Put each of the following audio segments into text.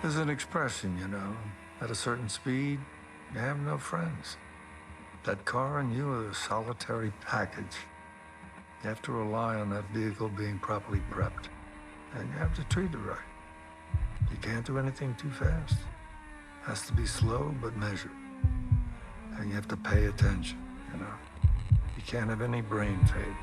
There's an expression, you know, at a certain speed, you have no friends. That car and you are a solitary package. You have to rely on that vehicle being properly prepped, and you have to treat it right. You can't do anything too fast. It has to be slow but measured. And you have to pay attention, you know. You can't have any brain fade.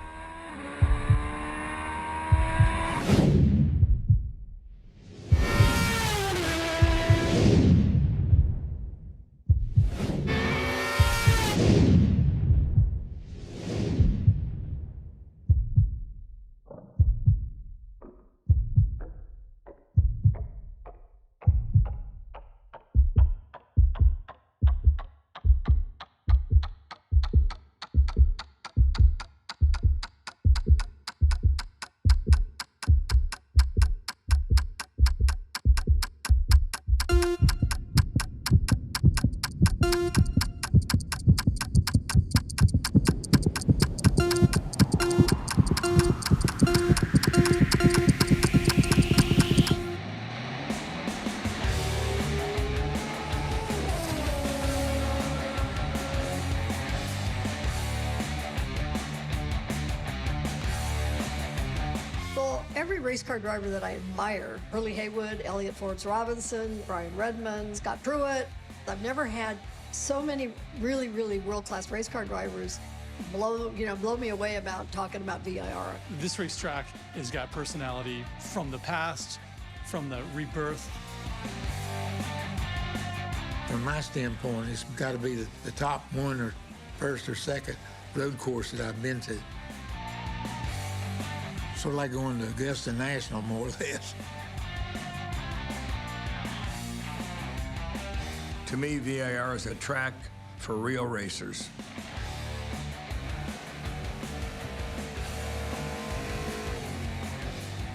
Every race car driver that I admire, Hurley Haywood, Elliott Forbes Robinson, Brian Redmond, Scott Pruitt, I've never had so many really, really world-class race car drivers blow me away about talking about VIR. This racetrack has got personality from the past, from the rebirth. From my standpoint, it's got to be the top one or first or second road course that I've been to. Sort of like going to Augusta National, more or less. To me, VIR is a track for real racers.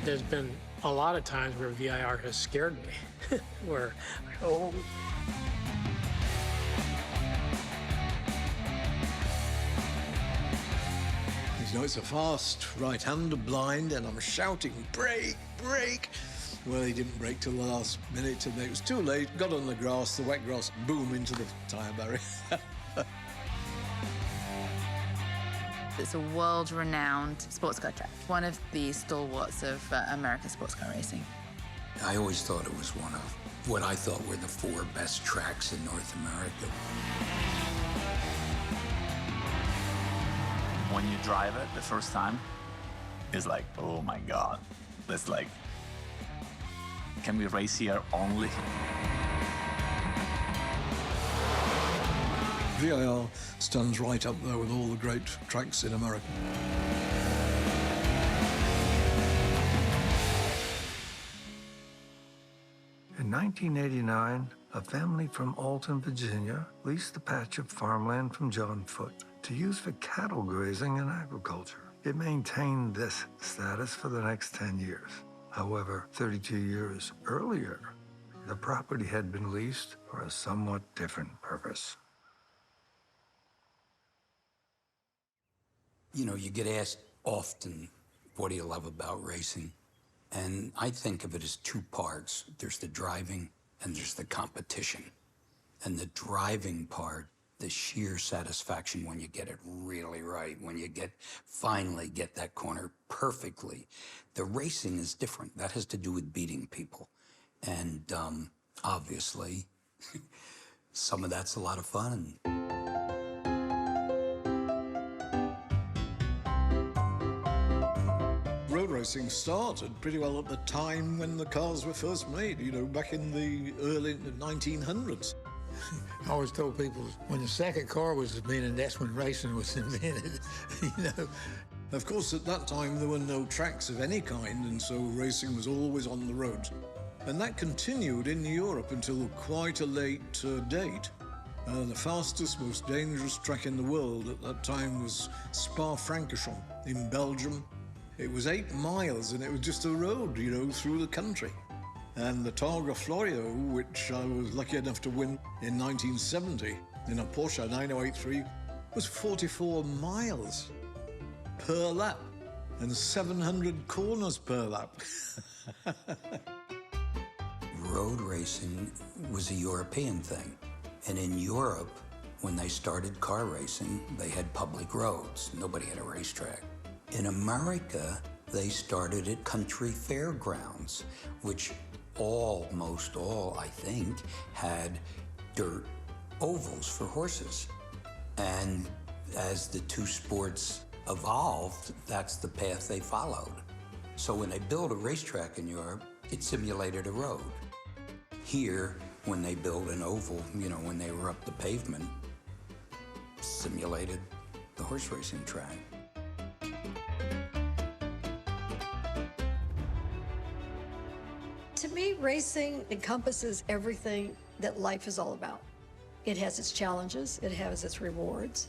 There's been a lot of times where VIR has scared me, where, oh. You know, it's a fast right-hander blind, and I'm shouting, brake, brake. Well, he didn't brake till the last minute, and it was too late. Got on the grass, the wet grass, boom, into the tyre barrier. It's a world-renowned sports car track, one of the stalwarts of American sports car racing. I always thought it was one of what I thought were the 4 best tracks in North America. When you drive it the first time, it's like, oh my God. It's like, can we race here only? VIR stands right up there with all the great tracks in America. In 1989, a family from Alton, Virginia, leased a patch of farmland from John Foote to use for cattle grazing and agriculture. It maintained this status for the next 10 years. However, 32 years earlier, the property had been leased for a somewhat different purpose. You know, you get asked often, what do you love about racing? And I think of it as 2 parts. There's the driving and there's the competition. And the driving part, the sheer satisfaction when you get it really right, when you finally get that corner perfectly. The racing is different. That has to do with beating people. And obviously, some of that's a lot of fun. Road racing started pretty well at the time when the cars were first made, you know, back in the early 1900s. I always told people when the second car was invented, that's when racing was invented, you know. Of course, at that time, there were no tracks of any kind, and so racing was always on the road. And that continued in Europe until quite a late date. The fastest, most dangerous track in the world at that time was Spa-Francorchamps in Belgium. It was 8 miles, and it was just a road, you know, through the country. And the Targa Florio, which I was lucky enough to win in 1970 in a Porsche 9083, was 44 miles per lap and 700 corners per lap. Road racing was a European thing. And in Europe, when they started car racing, they had public roads. Nobody had a racetrack. In America, they started at country fairgrounds, which most all, I think, had dirt ovals for horses. And as the two sports evolved, that's the path they followed. So when they built a racetrack in Europe, it simulated a road. Here, when they built an oval, you know, when they were up the pavement, simulated the horse racing track. To me, racing encompasses everything that life is all about. It has its challenges, it has its rewards,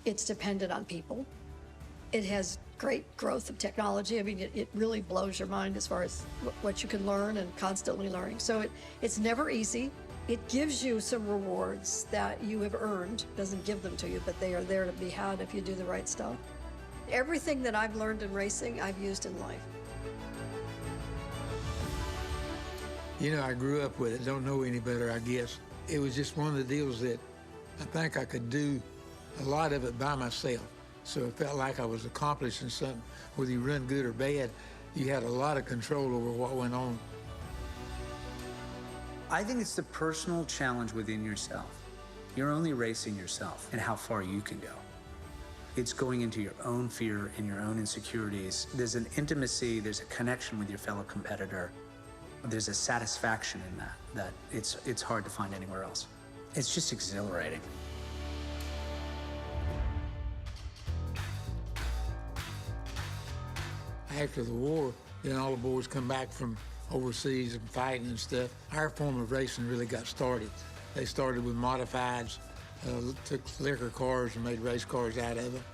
it's dependent on people. It has great growth of technology. I mean, it really blows your mind as far as what you can learn and constantly learning. So it's never easy. It gives you some rewards that you have earned. It doesn't give them to you, but they are there to be had if you do the right stuff. Everything that I've learned in racing, I've used in life. You know, I grew up with it, don't know any better, I guess. It was just one of the deals that I think I could do a lot of it by myself. So it felt like I was accomplishing something. Whether you run good or bad, you had a lot of control over what went on. I think it's the personal challenge within yourself. You're only racing yourself and how far you can go. It's going into your own fear and your own insecurities. There's an intimacy, there's a connection with your fellow competitor. There's a satisfaction in that it's hard to find anywhere else. It's just exhilarating. After the war, then all the boys come back from overseas and fighting and stuff. Our form of racing really got started. They started with modifieds, took liquor cars and made race cars out of them.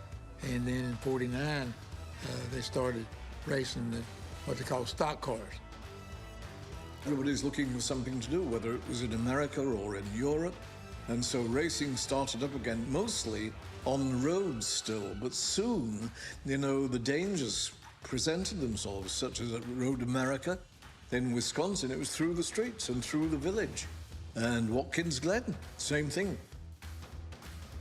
And then in '49, they started racing what they call stock cars. Everybody's looking for something to do, whether it was in America or in Europe. And so racing started up again, mostly on roads still. But soon, you know, the dangers presented themselves, such as at Road America. In Wisconsin, it was through the streets and through the village. And Watkins Glen, same thing.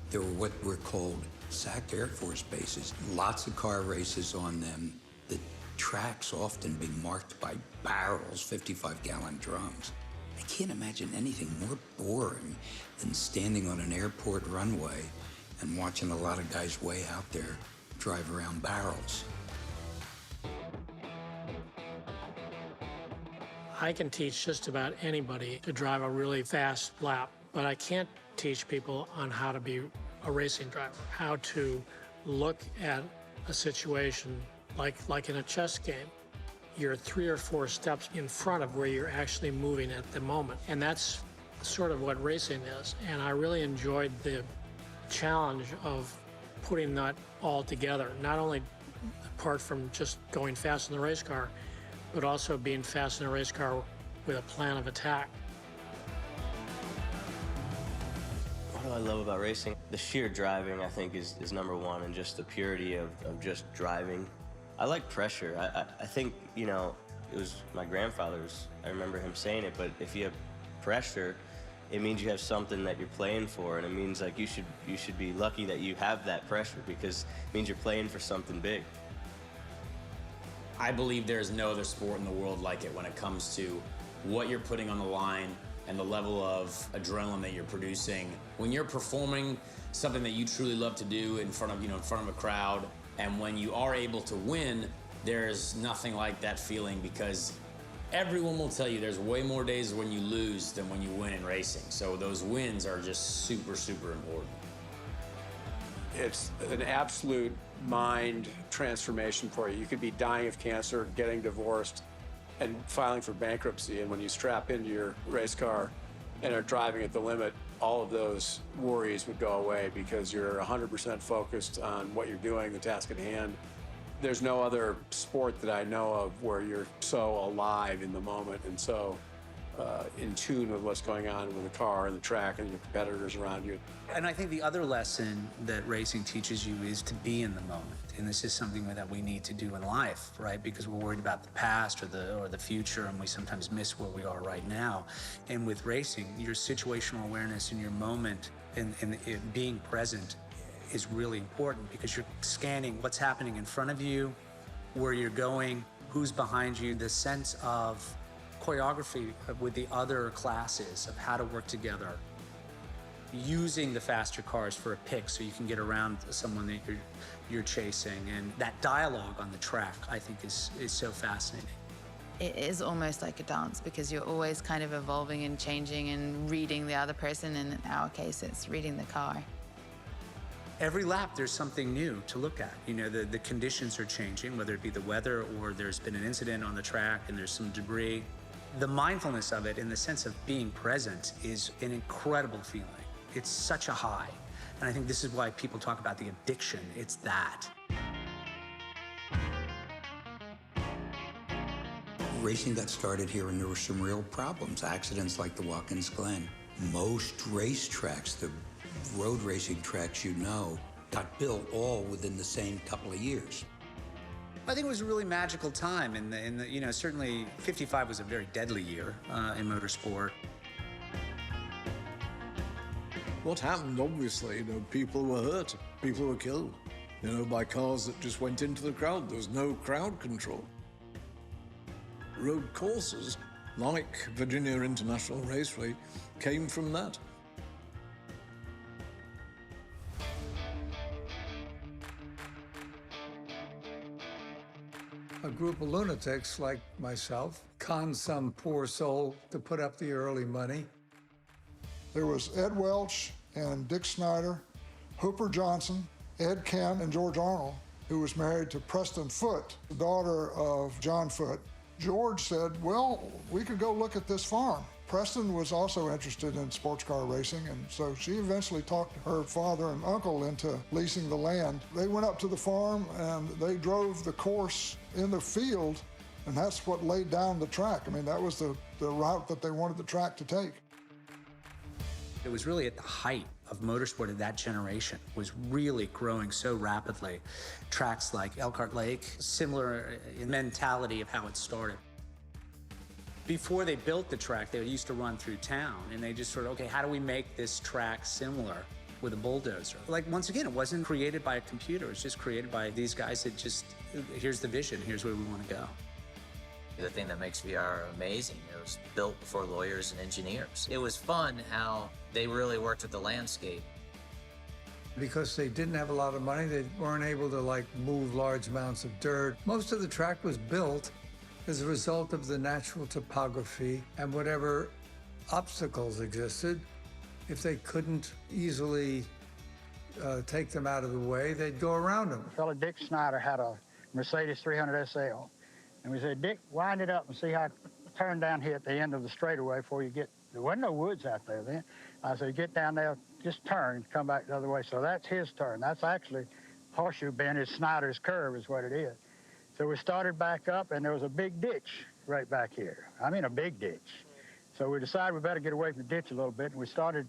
There were what were called SAC Air Force bases, lots of car races on them. The tracks often being marked by barrels, 55-gallon drums. I can't imagine anything more boring than standing on an airport runway and watching a lot of guys way out there drive around barrels. I can teach just about anybody to drive a really fast lap, but I can't teach people on how to be a racing driver, how to look at a situation like in a chess game. You're 3 or 4 steps in front of where you're actually moving at the moment. And that's sort of what racing is. And I really enjoyed the challenge of putting that all together, not only apart from just going fast in the race car, but also being fast in a race car with a plan of attack. What do I love about racing? The sheer driving, I think, is number one, and just the purity of just driving. I like pressure. I think, you know, it was my grandfather's, I remember him saying it, but if you have pressure, it means you have something that you're playing for, and it means like you should be lucky that you have that pressure, because it means you're playing for something big. I believe there's no other sport in the world like it when it comes to what you're putting on the line and the level of adrenaline that you're producing. When you're performing something that you truly love to do in front of a crowd, and when you are able to win, there's nothing like that feeling, because Everyone will tell you there's way more days when you lose than when you win in racing. So those wins are just super, super important. It's an absolute mind transformation for you. You could be dying of cancer, getting divorced, and filing for bankruptcy. And when you strap into your race car and are driving at the limit, all of those worries would go away because you're 100% focused on what you're doing, the task at hand. There's no other sport that I know of where you're so alive in the moment and so in tune with what's going on with the car and the track and your competitors around you. And I think the other lesson that racing teaches you is to be in the moment. And this is something that we need to do in life, right? Because we're worried about the past or the future, and we sometimes miss where we are right now. And with racing, your situational awareness in your moment and being present is really important because you're scanning what's happening in front of you, where you're going, who's behind you, the sense of choreography with the other classes of how to work together, using the faster cars for a pick so you can get around someone that you're chasing. And that dialogue on the track, I think, is so fascinating. It is almost like a dance because you're always kind of evolving and changing and reading the other person. And in our case, it's reading the car. Every lap, there's something new to look at. You know, the conditions are changing, whether it be the weather or there's been an incident on the track and there's some debris. The mindfulness of it in the sense of being present is an incredible feeling. It's such a high. And I think this is why people talk about the addiction. It's that. Racing got started here and there were some real problems, accidents like the Watkins Glen. Most racetracks, the road racing tracks you know, got built all within the same couple of years. I think it was a really magical time, and you know, certainly '55 was a very deadly year in motorsport. What happened, obviously, you know, people were hurt, people were killed, you know, by cars that just went into the crowd. There was no crowd control. Road courses, like Virginia International Raceway, came from that. A group of lunatics like myself conned some poor soul to put up the early money. There was Ed Welch and Dick Snyder, Hooper Johnson, Ed Kent, and George Arnold, who was married to Preston Foote, the daughter of John Foote. George said, well, we could go look at this farm. Preston was also interested in sports car racing, and so she eventually talked her father and uncle into leasing the land. They went up to the farm and they drove the course in the field, and that's what laid down the track. I mean, that was the route that they wanted the track to take. It was really at the height of motorsport of that generation, was really growing so rapidly. Tracks like Elkhart Lake, similar in mentality of how it started. Before they built the track, they used to run through town, and they just sort of, okay, how do we make this track similar with a bulldozer? Like, once again, it wasn't created by a computer. It was just created by these guys that just, here's the vision, here's where we want to go. The thing that makes VR amazing, it was built for lawyers and engineers. It was fun how they really worked with the landscape. Because they didn't have a lot of money, they weren't able to like move large amounts of dirt. Most of the track was built as a result of the natural topography and whatever obstacles existed. If they couldn't easily take them out of the way, they'd go around them. Fellow Dick Snyder had a Mercedes 300 SL. And we said, Dick, wind it up and see how it turned down here at the end of the straightaway before you get, there wasn't no woods out there then. I said, get down there, just turn, come back the other way. So that's his turn. That's actually horseshoe bend is Snyder's curve is what it is. So we started back up, and there was a big ditch right back here. I mean, a big ditch. So we decided we better get away from the ditch a little bit, and we started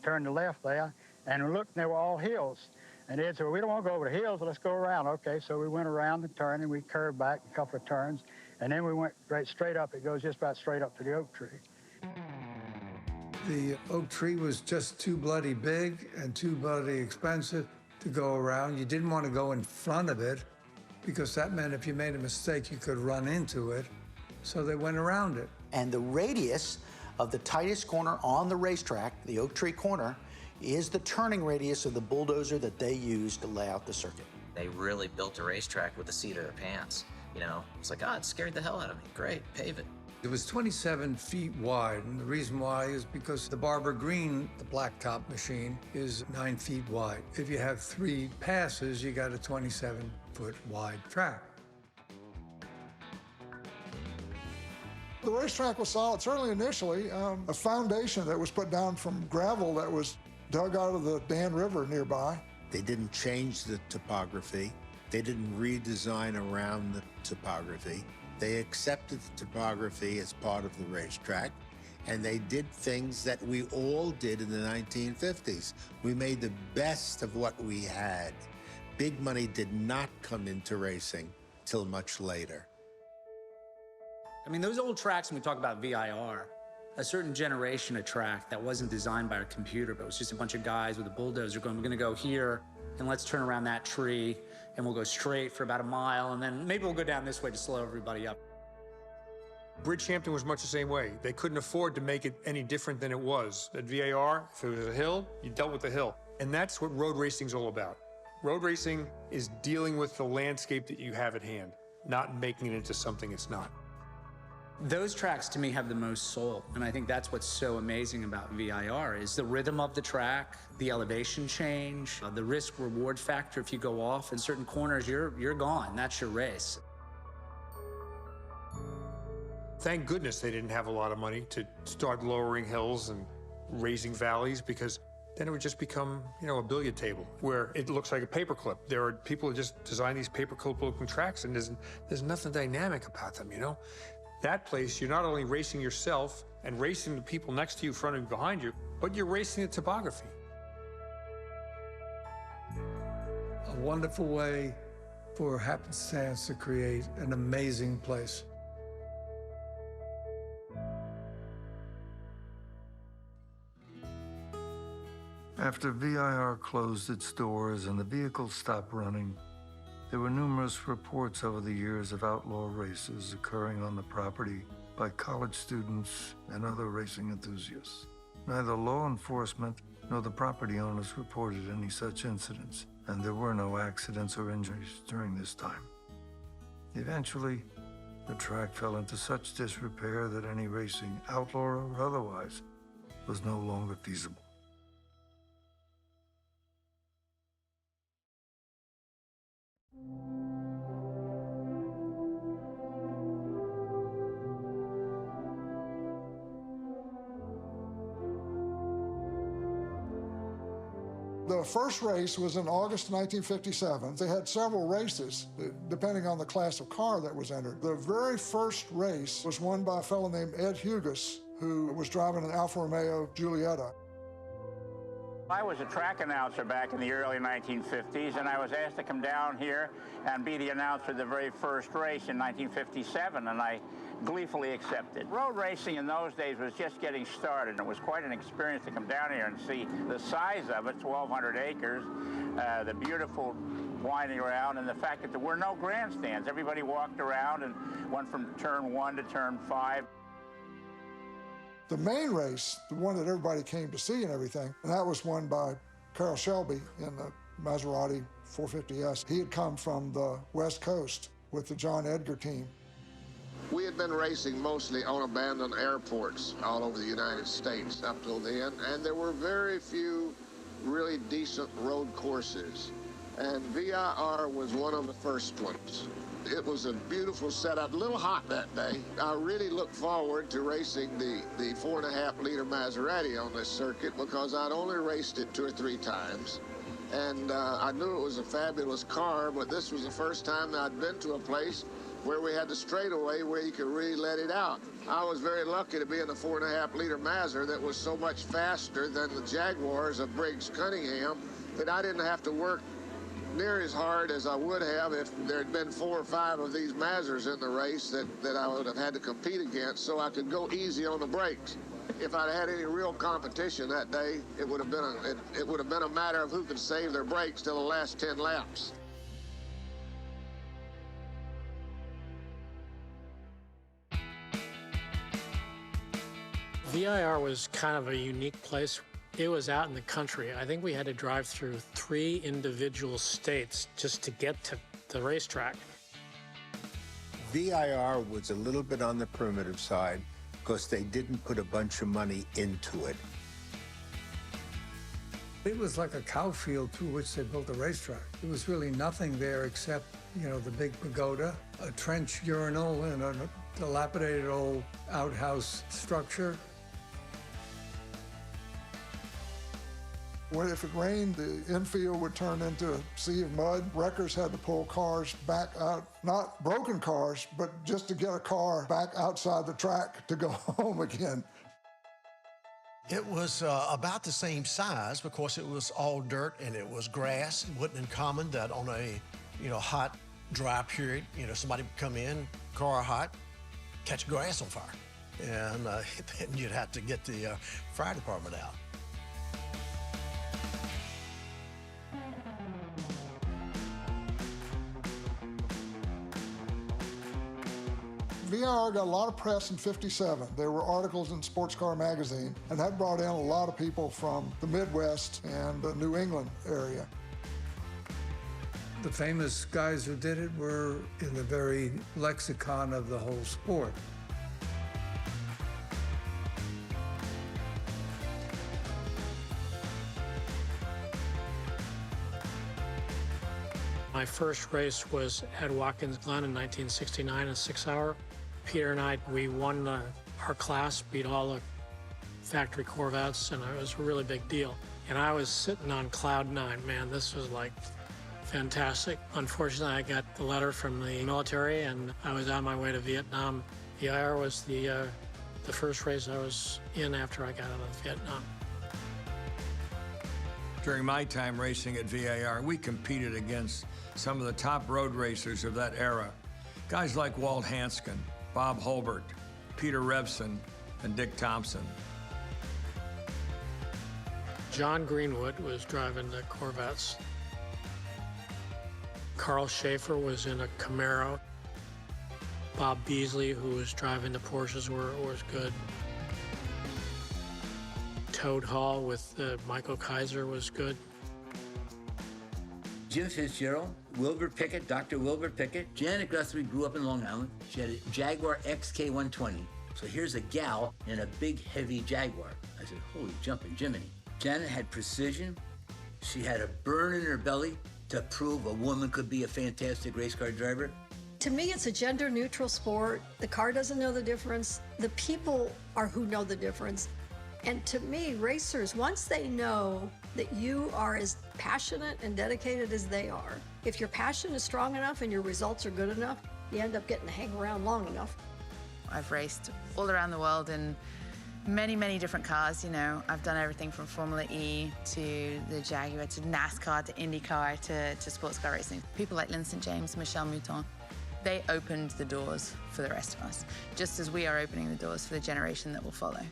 turning to left there, and we looked, and they were all hills. And Ed said, well, we don't want to go over the hills, let's go around. Okay, so we went around the turn, and we curved back a couple of turns, and then we went right straight up. It goes just about straight up to the oak tree. The oak tree was just too bloody big and too bloody expensive to go around. You didn't want to go in front of it, because that meant if you made a mistake, you could run into it. So they went around it. And the radius of the tightest corner on the racetrack, the Oak Tree corner, is the turning radius of the bulldozer that they used to lay out the circuit. They really built a racetrack with the seat of their pants. You know, it's like, oh, it scared the hell out of me. Great, pave it. It was 27 feet wide, and the reason why is because the Barber Green, the blacktop machine, is 9 feet wide. If you have 3 passes, you got a 27-foot wide track. The racetrack was solid, certainly initially. A foundation that was put down from gravel that was dug out of the Dan River nearby. They didn't change the topography. They didn't redesign around the topography. They accepted the topography as part of the racetrack, and they did things that we all did in the 1950s. We made the best of what we had. Big money did not come into racing till much later. I mean, those old tracks, when we talk about VIR, a certain generation of track that wasn't designed by a computer, but it was just a bunch of guys with a bulldozer going, we're gonna go here, and let's turn around that tree, and we'll go straight for about a mile, and then maybe we'll go down this way to slow everybody up. Bridgehampton was much the same way. They couldn't afford to make it any different than it was. At VAR, if it was a hill, you dealt with the hill. And that's what road racing's all about. Road racing is dealing with the landscape that you have at hand, not making it into something it's not. Those tracks, to me, have the most soul, and I think that's what's so amazing about VIR is the rhythm of the track, the elevation change, the risk-reward factor. If you go off in certain corners, you're gone. That's your race. Thank goodness they didn't have a lot of money to start lowering hills and raising valleys, because then it would just become, you know, a billiard table where it looks like a paperclip. There are people who just design these paperclip-looking tracks, and there's nothing dynamic about them, you know? That place, you're not only racing yourself and racing the people next to you, front of you, behind you, but you're racing the topography. A wonderful way for happenstance to create an amazing place. After VIR closed its doors and the vehicles stopped running, there were numerous reports over the years of outlaw races occurring on the property by college students and other racing enthusiasts. Neither law enforcement nor the property owners reported any such incidents, and there were no accidents or injuries during this time. Eventually, the track fell into such disrepair that any racing, outlaw or otherwise, was no longer feasible. The first race was in August 1957. They had several races, depending on the class of car that was entered. The very first race was won by a fellow named Ed Hugas, who was driving an Alfa Romeo Giulietta. I was a track announcer back in the early 1950s, and I was asked to come down here and be the announcer of the very first race in 1957, and I gleefully accepted. Road racing in those days was just getting started, and it was quite an experience to come down here and see the size of it, 1,200 acres, the beautiful winding around, and the fact that there were no grandstands. Everybody walked around and went from turn 1 to turn 5. The main race, the one that everybody came to see and everything, and that was won by Carroll Shelby in the Maserati 450S. He had come from the West Coast with the John Edgar team. We had been racing mostly on abandoned airports all over the United States up till then, and there were very few really decent road courses. And VIR was one of the first ones. It was a beautiful setup, a little hot that day. I really looked forward to racing the 4.5-liter Maserati on this circuit because I'd only raced it 2 or 3 times. And I knew it was a fabulous car, but this was the first time that I'd been to a place where we had the straightaway where you could really let it out. I was very lucky to be in the 4.5-liter Mazda that was so much faster than the Jaguars of Briggs Cunningham that I didn't have to work near as hard as I would have if there had been 4 or 5 of these Mazdas in the race that I would have had to compete against, so I could go easy on the brakes. If I'd had any real competition that day, it would have been a matter of who could save their brakes till the last 10 laps. VIR was kind of a unique place. It was out in the country. I think we had to drive through 3 individual states just to get to the racetrack. VIR was a little bit on the primitive side because they didn't put a bunch of money into it. It was like a cow field through which they built a racetrack. There was really nothing there except, you know, the big pagoda, a trench urinal, and a dilapidated old outhouse structure. Well, if it rained, the infield would turn into a sea of mud. Wreckers had to pull cars back out, not broken cars, but just to get a car back outside the track to go home again. It was about the same size because it was all dirt and it was grass. It wasn't uncommon that on a, hot, dry period, somebody would come in, car hot, catch grass on fire. And then you'd have to get the fire department out. VIR got a lot of press in '57. There were articles in Sports Car Magazine, and that brought in a lot of people from the Midwest and the New England area. The famous guys who did it were in the very lexicon of the whole sport. My first race was at Watkins Glen in 1969, a 6-hour. Peter and I, we won our class, beat all the factory Corvettes, and it was a really big deal. And I was sitting on cloud 9, man, this was like fantastic. Unfortunately, I got the letter from the military, and I was on my way to Vietnam. VIR was the first race I was in after I got out of Vietnam. During my time racing at VIR, we competed against some of the top road racers of that era. Guys like Walt Hanskin, Bob Holbert, Peter Revson, and Dick Thompson. John Greenwood was driving the Corvettes. Carl Schaefer was in a Camaro. Bob Beasley, who was driving the Porsches, was good. Toad Hall with Michael Kaiser was good. Jim Fitzgerald, Wilbur Pickett, Dr. Wilbur Pickett. Janet Guthrie grew up in Long Island. She had a Jaguar XK120. So here's a gal in a big, heavy Jaguar. I said, holy jumping Jiminy. Janet had precision. She had a burn in her belly to prove a woman could be a fantastic race car driver. To me, it's a gender-neutral sport. The car doesn't know the difference. The people are who know the difference. And to me, racers, once they know that you are as passionate and dedicated as they are, if your passion is strong enough and your results are good enough, you end up getting to hang around long enough. I've raced all around the world in many, many different cars. I've done everything from Formula E to the Jaguar to NASCAR to IndyCar to sports car racing. People like Lynn St. James, Michelle Mouton, they opened the doors for the rest of us, just as we are opening the doors for the generation that will follow.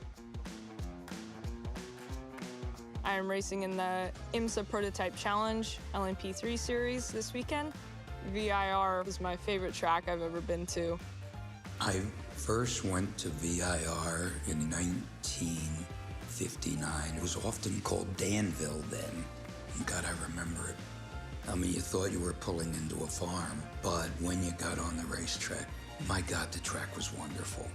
I am racing in the IMSA Prototype Challenge LMP3 series this weekend. VIR is my favorite track I've ever been to. I first went to VIR in 1959. It was often called Danville then. God, I remember it. I mean, you thought you were pulling into a farm, but when you got on the racetrack, my God, the track was wonderful.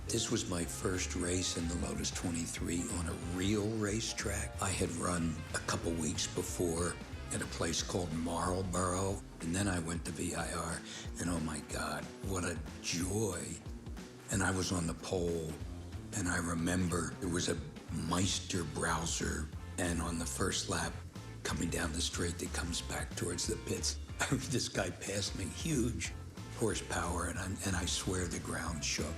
This was my first race in the Lotus 23 on a real racetrack. I had run a couple weeks before at a place called Marlboro, and then I went to VIR, and oh my God, what a joy. And I was on the pole, and I remember there was a Meister Browser, and on the first lap, coming down the straight that comes back towards the pits, this guy passed me, huge horsepower, and I swear the ground shook.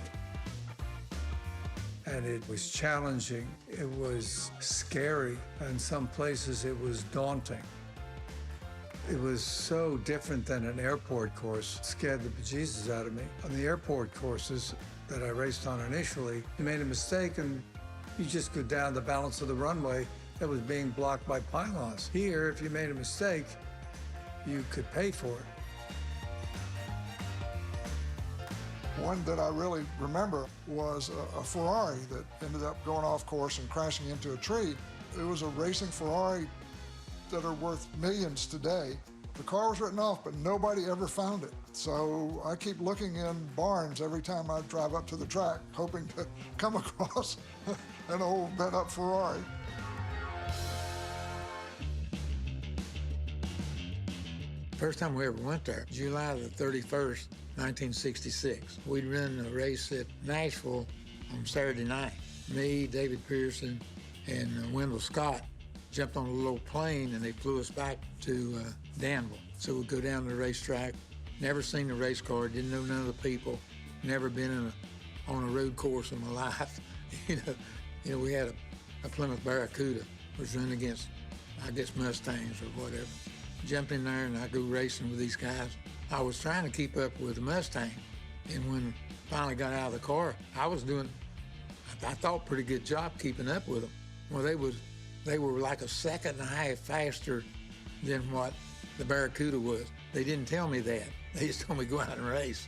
And it was challenging, it was scary, and some places it was daunting. It was so different than an airport course. It scared the bejesus out of me. On the airport courses that I raced on initially, you made a mistake and you just go down the balance of the runway that was being blocked by pylons. Here, if you made a mistake, you could pay for it. One that I really remember was a Ferrari that ended up going off course and crashing into a tree. It was a racing Ferrari that are worth millions today. The car was written off, but nobody ever found it. So I keep looking in barns every time I drive up to the track, hoping to come across an old bent-up Ferrari. First time we ever went there, July the 31st, 1966. We'd run a race at Nashville on Saturday night. Me, David Pearson, and Wendell Scott jumped on a little plane and they flew us back to Danville. So we'd go down to the racetrack. Never seen the race car, didn't know none of the people, never been on a road course in my life. You know, we had a Plymouth Barracuda, was running against, I guess, Mustangs or whatever. Jumped in there and I go racing with these guys. I was trying to keep up with the Mustang, and when I finally got out of the car, I was doing, I thought, pretty good job keeping up with them. Well, they were like a second and a half faster than what the Barracuda was. They didn't tell me that. They just told me go out and race.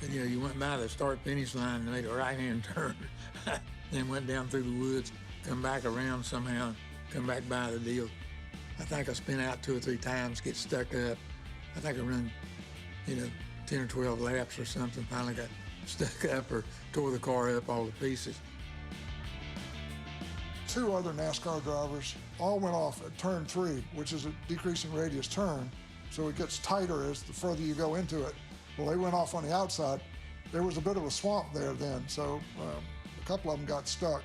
And, you know, you went by the start-finish line and made a right-hand turn, then went down through the woods, come back around somehow, come back by the deal. I think I spin out 2 or 3 times, get stuck up. I think I run, 10 or 12 laps or something, finally got stuck up or tore the car up all to pieces. 2 other NASCAR drivers all went off at turn 3, which is a decreasing radius turn, so it gets tighter as the further you go into it. Well, they went off on the outside. There was a bit of a swamp there then, so a couple of them got stuck,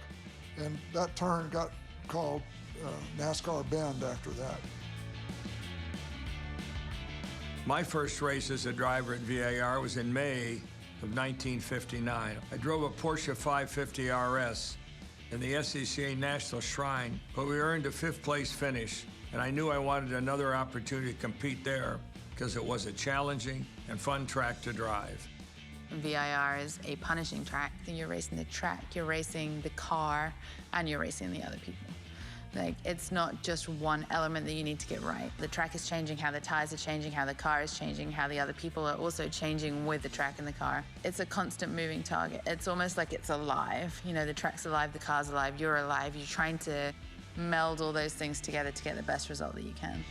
and that turn got called NASCAR Bend after that. My first race as a driver at VAR was in May of 1959. I drove a Porsche 550 RS in the SCCA National Shrine, but we earned a 5th place finish, and I knew I wanted another opportunity to compete there because it was a challenging and fun track to drive. VIR is a punishing track. You're racing the track, you're racing the car, and you're racing the other people. Like, it's not just one element that you need to get right. The track is changing, how the tires are changing, how the car is changing, how the other people are also changing with the track and the car. It's a constant moving target. It's almost like it's alive. You know, the track's alive, the car's alive, you're alive. You're trying to meld all those things together to get the best result that you can.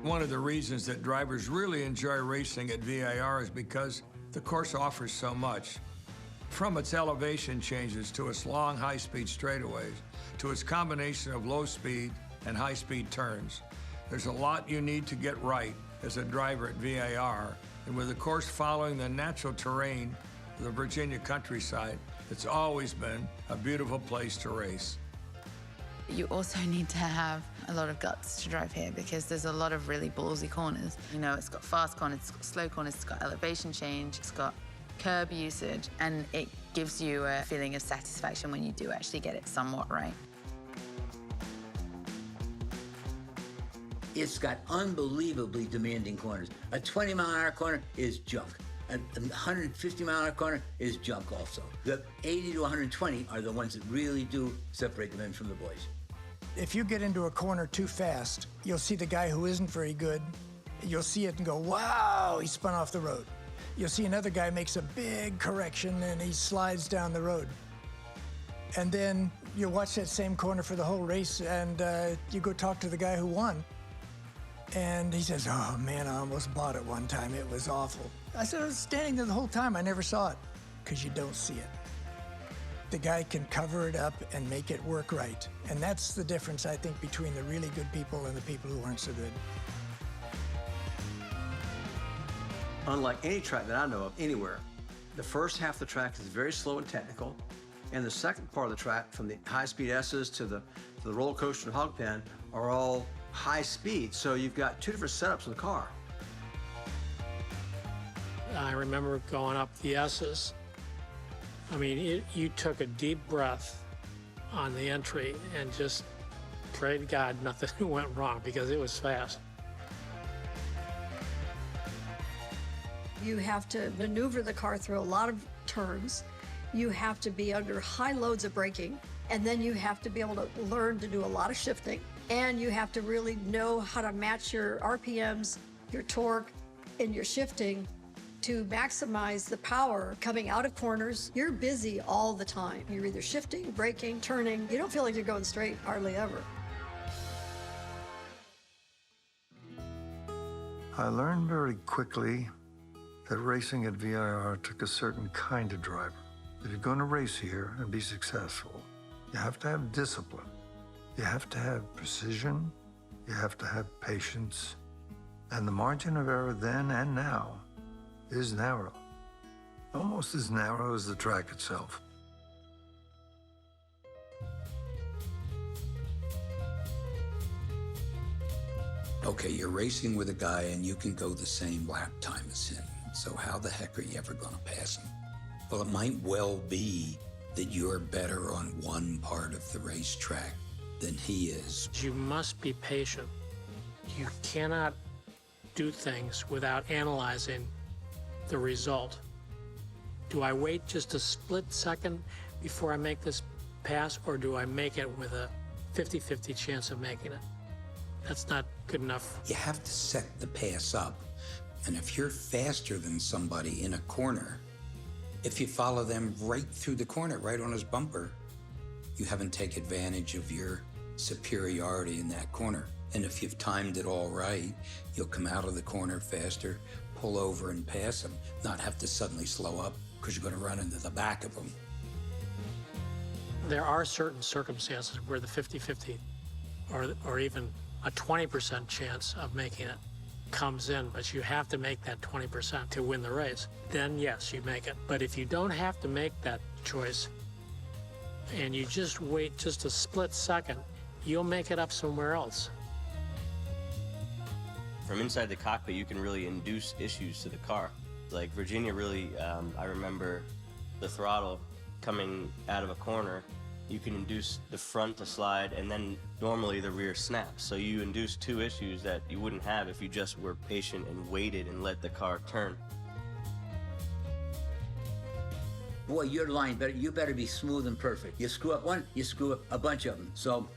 One of the reasons that drivers really enjoy racing at VIR is because the course offers so much. From its elevation changes to its long high-speed straightaways, to its combination of low-speed and high-speed turns, there's a lot you need to get right as a driver at VIR, and with the course following the natural terrain of the Virginia countryside, it's always been a beautiful place to race. You also need to have a lot of guts to drive here because there's a lot of really ballsy corners. You know, it's got fast corners, it's got slow corners, it's got elevation change, it's got curb usage, and it gives you a feeling of satisfaction when you do actually get it somewhat right. It's got unbelievably demanding corners. A 20-mile-an-hour corner is junk. A 150-mile-an-hour corner is junk also. The 80 to 120 are the ones that really do separate the men from the boys. If you get into a corner too fast, you'll see the guy who isn't very good. You'll see it and go, wow, he spun off the road. You'll see another guy makes a big correction and he slides down the road. And then you watch that same corner for the whole race and you go talk to the guy who won. And he says, oh man, I almost bought it one time. It was awful. I said, I was standing there the whole time. I never saw it because you don't see it. The guy can cover it up and make it work right. And that's the difference, I think, between the really good people and the people who aren't so good. Unlike any track that I know of anywhere, the first half of the track is very slow and technical, and the second part of the track, from the high-speed S's to the roller coaster and hog pen, are all high speed. So you've got 2 different setups of the car. I remember going up the S's. I mean, you took a deep breath on the entry and just prayed to God nothing went wrong because it was fast. You have to maneuver the car through a lot of turns. You have to be under high loads of braking, and then you have to be able to learn to do a lot of shifting, and you have to really know how to match your RPMs, your torque, and your shifting to maximize the power coming out of corners. You're busy all the time. You're either shifting, braking, turning. You don't feel like you're going straight hardly ever. I learned very quickly that racing at VIR took a certain kind of driver. If you're going to race here and be successful, you have to have discipline. You have to have precision. You have to have patience. And the margin of error then and now is narrow. Almost as narrow as the track itself. Okay, you're racing with a guy and you can go the same lap time as him. So how the heck are you ever going to pass him? Well, it might well be that you're better on one part of the racetrack than he is. You must be patient. You cannot do things without analyzing the result. Do I wait just a split second before I make this pass, or do I make it with a 50-50 chance of making it? That's not good enough. You have to set the pass up. And if you're faster than somebody in a corner, if you follow them right through the corner, right on his bumper, you haven't taken advantage of your superiority in that corner. And if you've timed it all right, you'll come out of the corner faster, pull over and pass him, not have to suddenly slow up because you're going to run into the back of him. There are certain circumstances where the 50-50 or even a 20% chance of making it comes in, but you have to make that 20% to win the race. Then yes, you make it. But if you don't have to make that choice and you just wait just a split second, you'll make it up somewhere else. From inside the cockpit, you can really induce issues to the car. Like Virginia really, I remember the throttle coming out of a corner, you can induce the front to slide and then normally the rear snaps. So you induce two issues that you wouldn't have if you just were patient and waited and let the car turn. Boy, your line you better be smooth and perfect. You screw up one, you screw up a bunch of them. So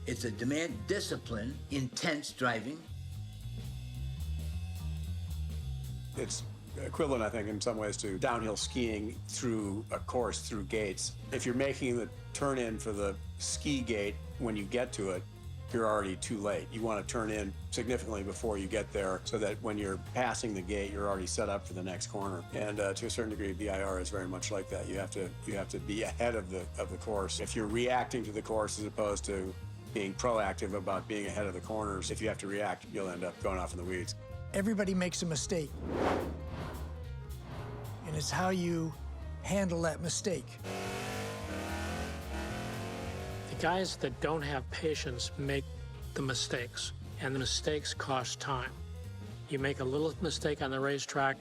it's a demand, discipline, intense driving. It's equivalent, I think, in some ways to downhill skiing through a course, through gates. If you're making the turn in for the ski gate, when you get to it, you're already too late. You want to turn in significantly before you get there so that when you're passing the gate, you're already set up for the next corner. And to a certain degree, VIR is very much like that. You have to be ahead of the course. If you're reacting to the course as opposed to being proactive about being ahead of the corners, if you have to react, you'll end up going off in the weeds. Everybody makes a mistake. And it's how you handle that mistake. The guys that don't have patience make the mistakes, and the mistakes cost time. You make a little mistake on the racetrack,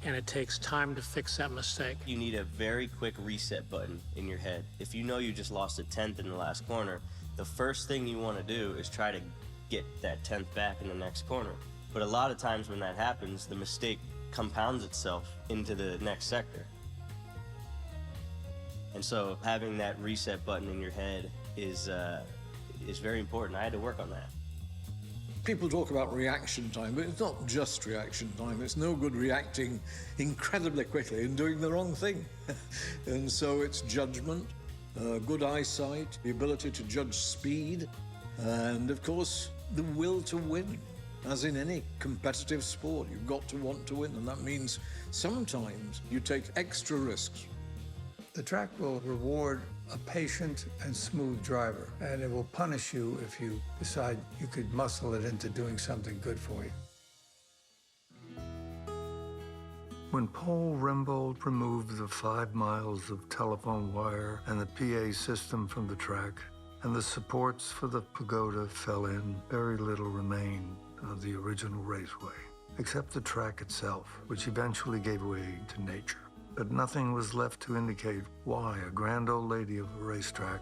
and it takes time to fix that mistake. You need a very quick reset button in your head. If you know you just lost a 10th in the last corner, the first thing you want to do is try to get that 10th back in the next corner. But a lot of times when that happens, the mistake compounds itself into the next sector. And so having that reset button in your head is very important. I had to work on that. People talk about reaction time, but it's not just reaction time. It's no good reacting incredibly quickly and doing the wrong thing. And so it's judgment, good eyesight, the ability to judge speed, and of course, the will to win. As in any competitive sport, you've got to want to win, and that means sometimes you take extra risks. The track will reward a patient and smooth driver, and it will punish you if you decide you could muscle it into doing something good for you. When Paul Rembold removed the 5 miles of telephone wire and the PA system from the track, and the supports for the pagoda fell in, very little remained of the original raceway, except the track itself, which eventually gave way to nature. But nothing was left to indicate why a grand old lady of a racetrack,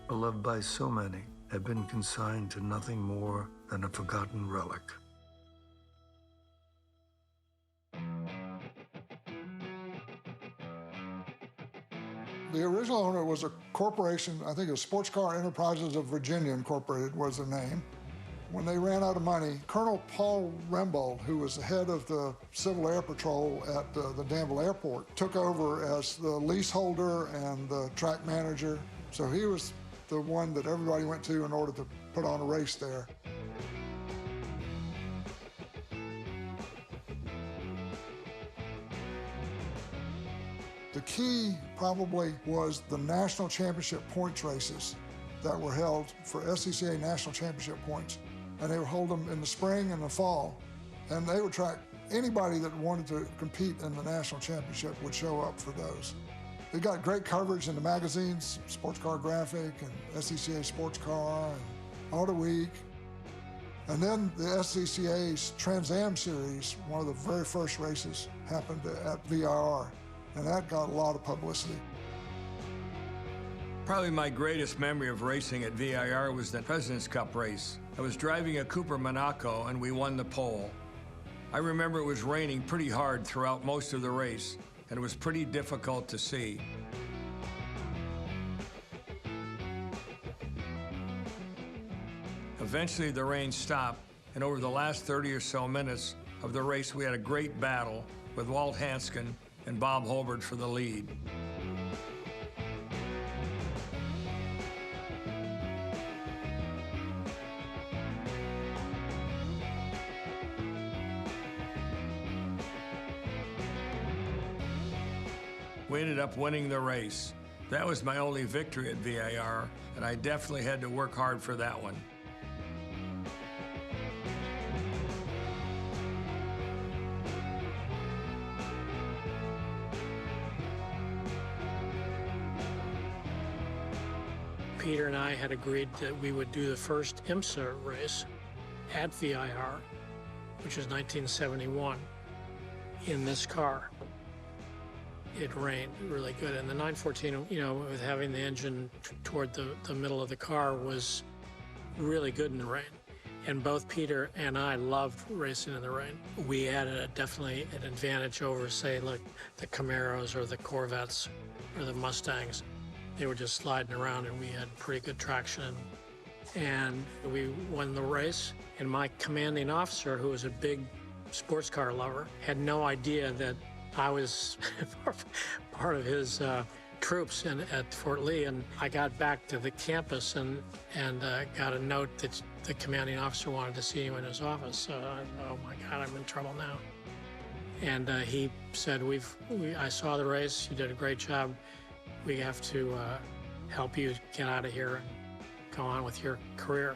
beloved by so many, had been consigned to nothing more than a forgotten relic. The original owner was a corporation, I think it was Sports Car Enterprises of Virginia Incorporated was the name. When they ran out of money, Colonel Paul Rembold, who was the head of the Civil Air Patrol at the Danville Airport, took over as the leaseholder and the track manager. So he was the one that everybody went to in order to put on a race there. The key probably was the national championship points races that were held for SCCA national championship points. And they would hold them in the spring and the fall. And they would track anybody that wanted to compete in the national championship would show up for those. They got great coverage in the magazines, Sports Car Graphic and SCCA Sports Car and Auto Week. And then the SCCA's Trans Am Series, one of the very first races, happened at VIR. And that got a lot of publicity. Probably my greatest memory of racing at VIR was the President's Cup race. I was driving a Cooper Monaco and we won the pole. I remember it was raining pretty hard throughout most of the race and it was pretty difficult to see. Eventually the rain stopped and over the last 30 or so minutes of the race we had a great battle with Walt Hanskin and Bob Holbert for the lead. We ended up winning the race. That was my only victory at VIR, and I definitely had to work hard for that one. Peter and I had agreed that we would do the first IMSA race at VIR, which was 1971, in this car. It rained really good, and the 914, you know, with having the engine toward the middle of the car was really good in the rain. And both Peter and I loved racing in the rain. We had definitely an advantage over, say, like the Camaros or the Corvettes or the Mustangs. They were just sliding around, and we had pretty good traction. And we won the race, and my commanding officer, who was a big sports car lover, had no idea that I was part of his troops at Fort Lee, and I got back to the campus and got a note that the commanding officer wanted to see you in his office. So oh my God, I'm in trouble now. And he said, I saw the race, you did a great job. We have to help you get out of here and go on with your career.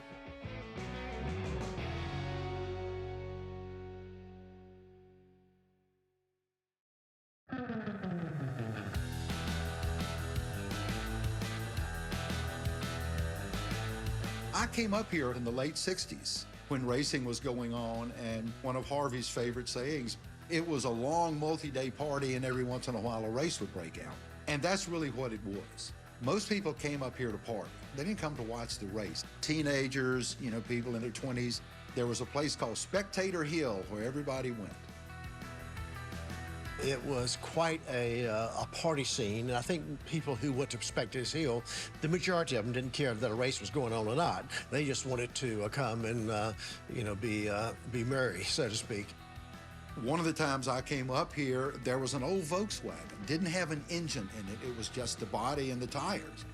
I came up here in the late 60s when racing was going on, and one of Harvey's favorite sayings, it was a long multi-day party and every once in a while a race would break out. And that's really what it was. Most people came up here to party. They didn't come to watch the race. Teenagers, you know, people in their 20s. There was a place called Spectator Hill where everybody went. It was quite a party scene, and I think people who went to Spectator's Hill, the majority of them didn't care that a race was going on or not. They just wanted to come and, you know, be merry, so to speak. One of the times I came up here, there was an old Volkswagen. Didn't have an engine in it. It was just the body and the tires.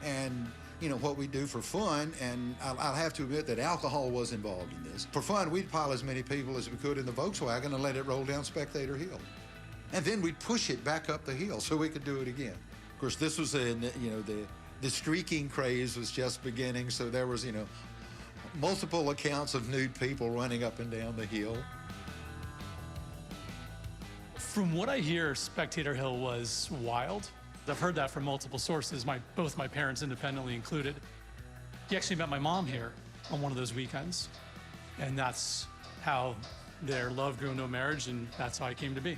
And, you know, what we do for fun, and I'll have to admit that alcohol was involved in this. For fun, we'd pile as many people as we could in the Volkswagen and let it roll down Spectator Hill. And then we'd push it back up the hill so we could do it again. Of course, this was in, you know, the streaking craze was just beginning, so there was, you know, multiple accounts of nude people running up and down the hill. From what I hear, Spectator Hill was wild. I've heard that from multiple sources, both my parents independently included. He actually met my mom here on one of those weekends, and that's how their love grew into a marriage, and that's how it came to be.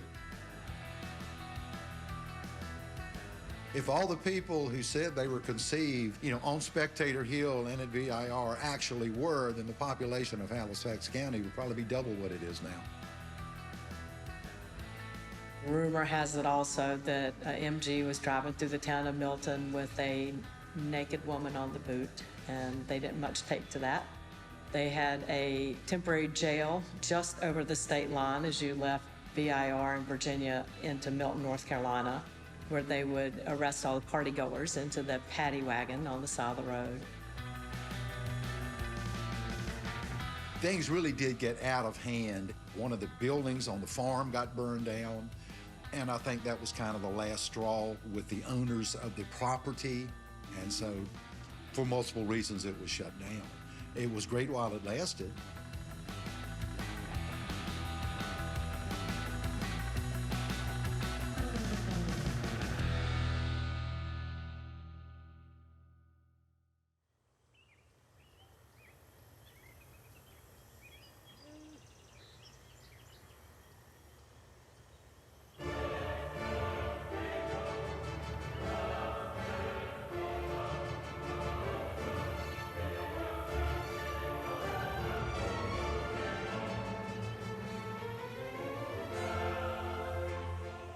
If all the people who said they were conceived, you know, on Spectator Hill and at VIR actually were, then the population of Halifax County would probably be double what it is now. Rumor has it also that MG was driving through the town of Milton with a naked woman on the boot, and they didn't much take to that. They had a temporary jail just over the state line as you left VIR in Virginia into Milton, North Carolina, where they would arrest all the party goers into the paddy wagon on the side of the road. Things really did get out of hand. One of the buildings on the farm got burned down, and I think that was kind of the last straw with the owners of the property. And so, for multiple reasons, it was shut down. It was great while it lasted.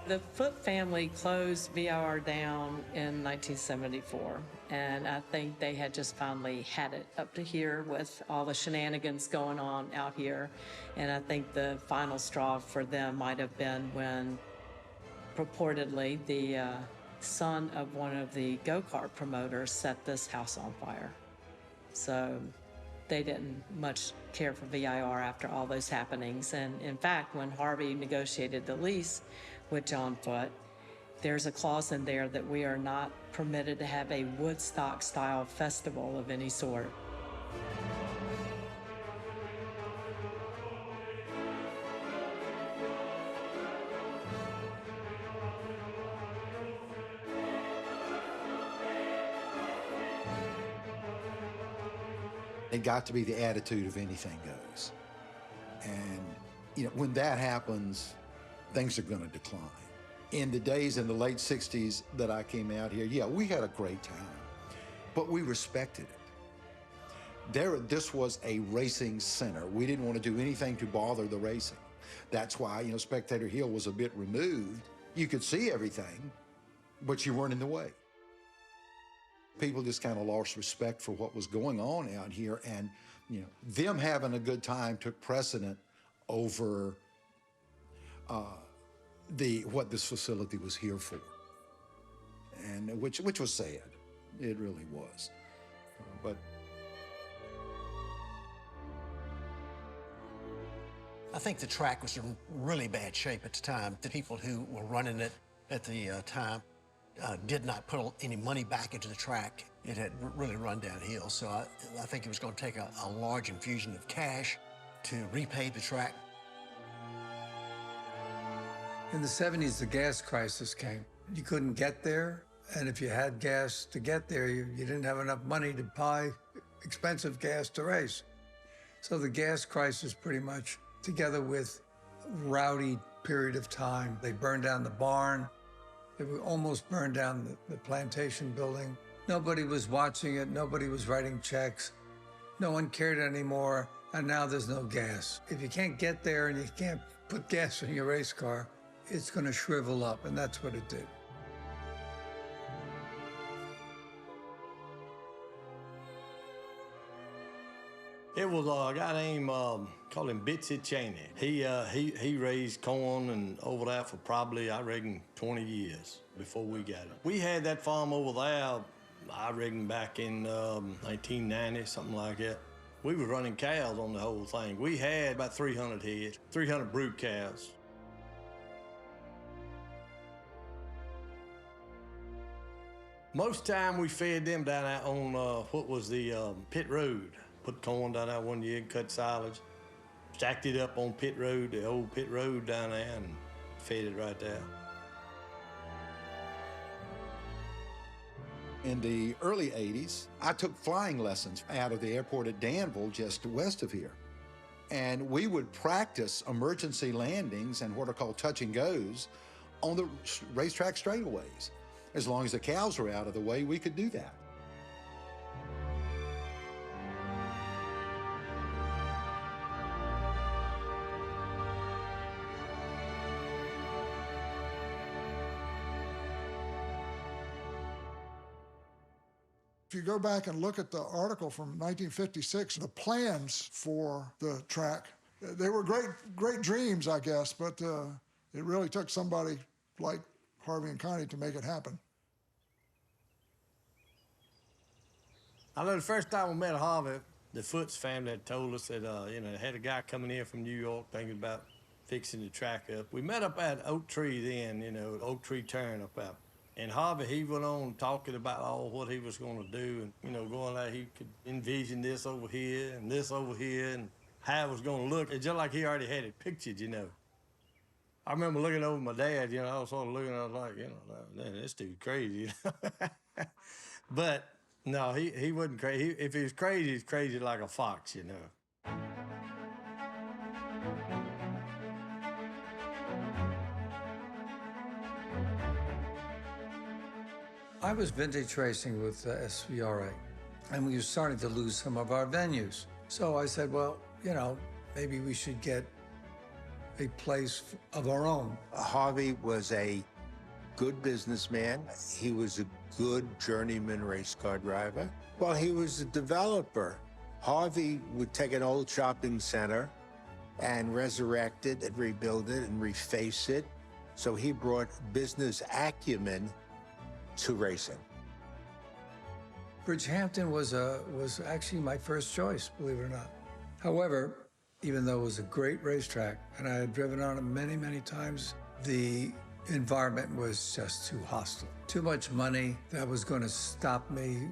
The Foote family closed VIR down in 1974, and I think they had just finally had it up to here with all the shenanigans going on out here. And I think the final straw for them might have been when purportedly the son of one of the go-kart promoters set this house on fire. So they didn't much care for VIR after all those happenings. And in fact, when Harvey negotiated the lease with John Foote, there's a clause in there that we are not permitted to have a Woodstock-style festival of any sort. It got to be the attitude of anything goes. And, you know, when that happens, things are going to decline. In the days in the late 60s that I came out here, yeah, we had a great time, but we respected it. This was a racing center. We didn't want to do anything to bother the racing. That's why, you know, Spectator Hill was a bit removed. You could see everything, but you weren't in the way. People just kind of lost respect for what was going on out here, and, you know, them having a good time took precedent over what this facility was here for, and which was sad. It really was. But I think the track was in really bad shape at the time. The people who were running it at the time did not put any money back into the track. It had really run downhill, so I think it was going to take a large infusion of cash to repay the track. In the 70s, the gas crisis came. You couldn't get there, and if you had gas to get there, you didn't have enough money to buy expensive gas to race. So the gas crisis pretty much, together with rowdy period of time, they burned down the barn. They almost burned down the plantation building. Nobody was watching it. Nobody was writing checks. No one cared anymore, and now there's no gas. If you can't get there and you can't put gas in your race car, it's going to shrivel up, and that's what it did. It was a guy named, called him Bitsy Cheney. He raised corn and over there for probably, I reckon, 20 years before we got it. We had that farm over there, I reckon, back in 1990, something like that. We were running cows on the whole thing. We had about 300 head, 300 brood cows. Most time we fed them down there on what was the pit road. Put corn down there one year, cut silage, stacked it up on pit road, the old pit road down there, and fed it right there. in the early 80s, I took flying lessons out of the airport at Danville, just west of here. And we would practice emergency landings and what are called touch and goes on the racetrack straightaways. As long as the cows were out of the way, we could do that. If you go back and look at the article from 1956, the plans for the track, they were great dreams, I guess, but it really took somebody like Harvey and Connie to make it happen. I know the first time we met Harvey, the Foots family had told us that, they had a guy coming in from New York thinking about fixing the track up. We met up at Oak Tree then, Oak Tree Turn up out. And Harvey, he went on talking about all what he was going to do and, going like he could envision this over here and this over here and how it was going to look. It's just like he already had it pictured, I remember looking over my dad, I was sort of looking, I was like, man, this dude's crazy, But, no, he wasn't crazy. If he was crazy, he's crazy like a fox, I was vintage racing with SVRA, and we were starting to lose some of our venues. So I said, well, maybe we should get a place of our own. Harvey was a good businessman. He was a good journeyman race car driver. Well, he was a developer. Harvey would take an old shopping center and resurrect it and rebuild it and reface it. So he brought business acumen to racing. Bridgehampton was actually my first choice, believe it or not. However, even though it was a great racetrack and I had driven on it many, many times, the environment was just too hostile. Too much money that was going to stop me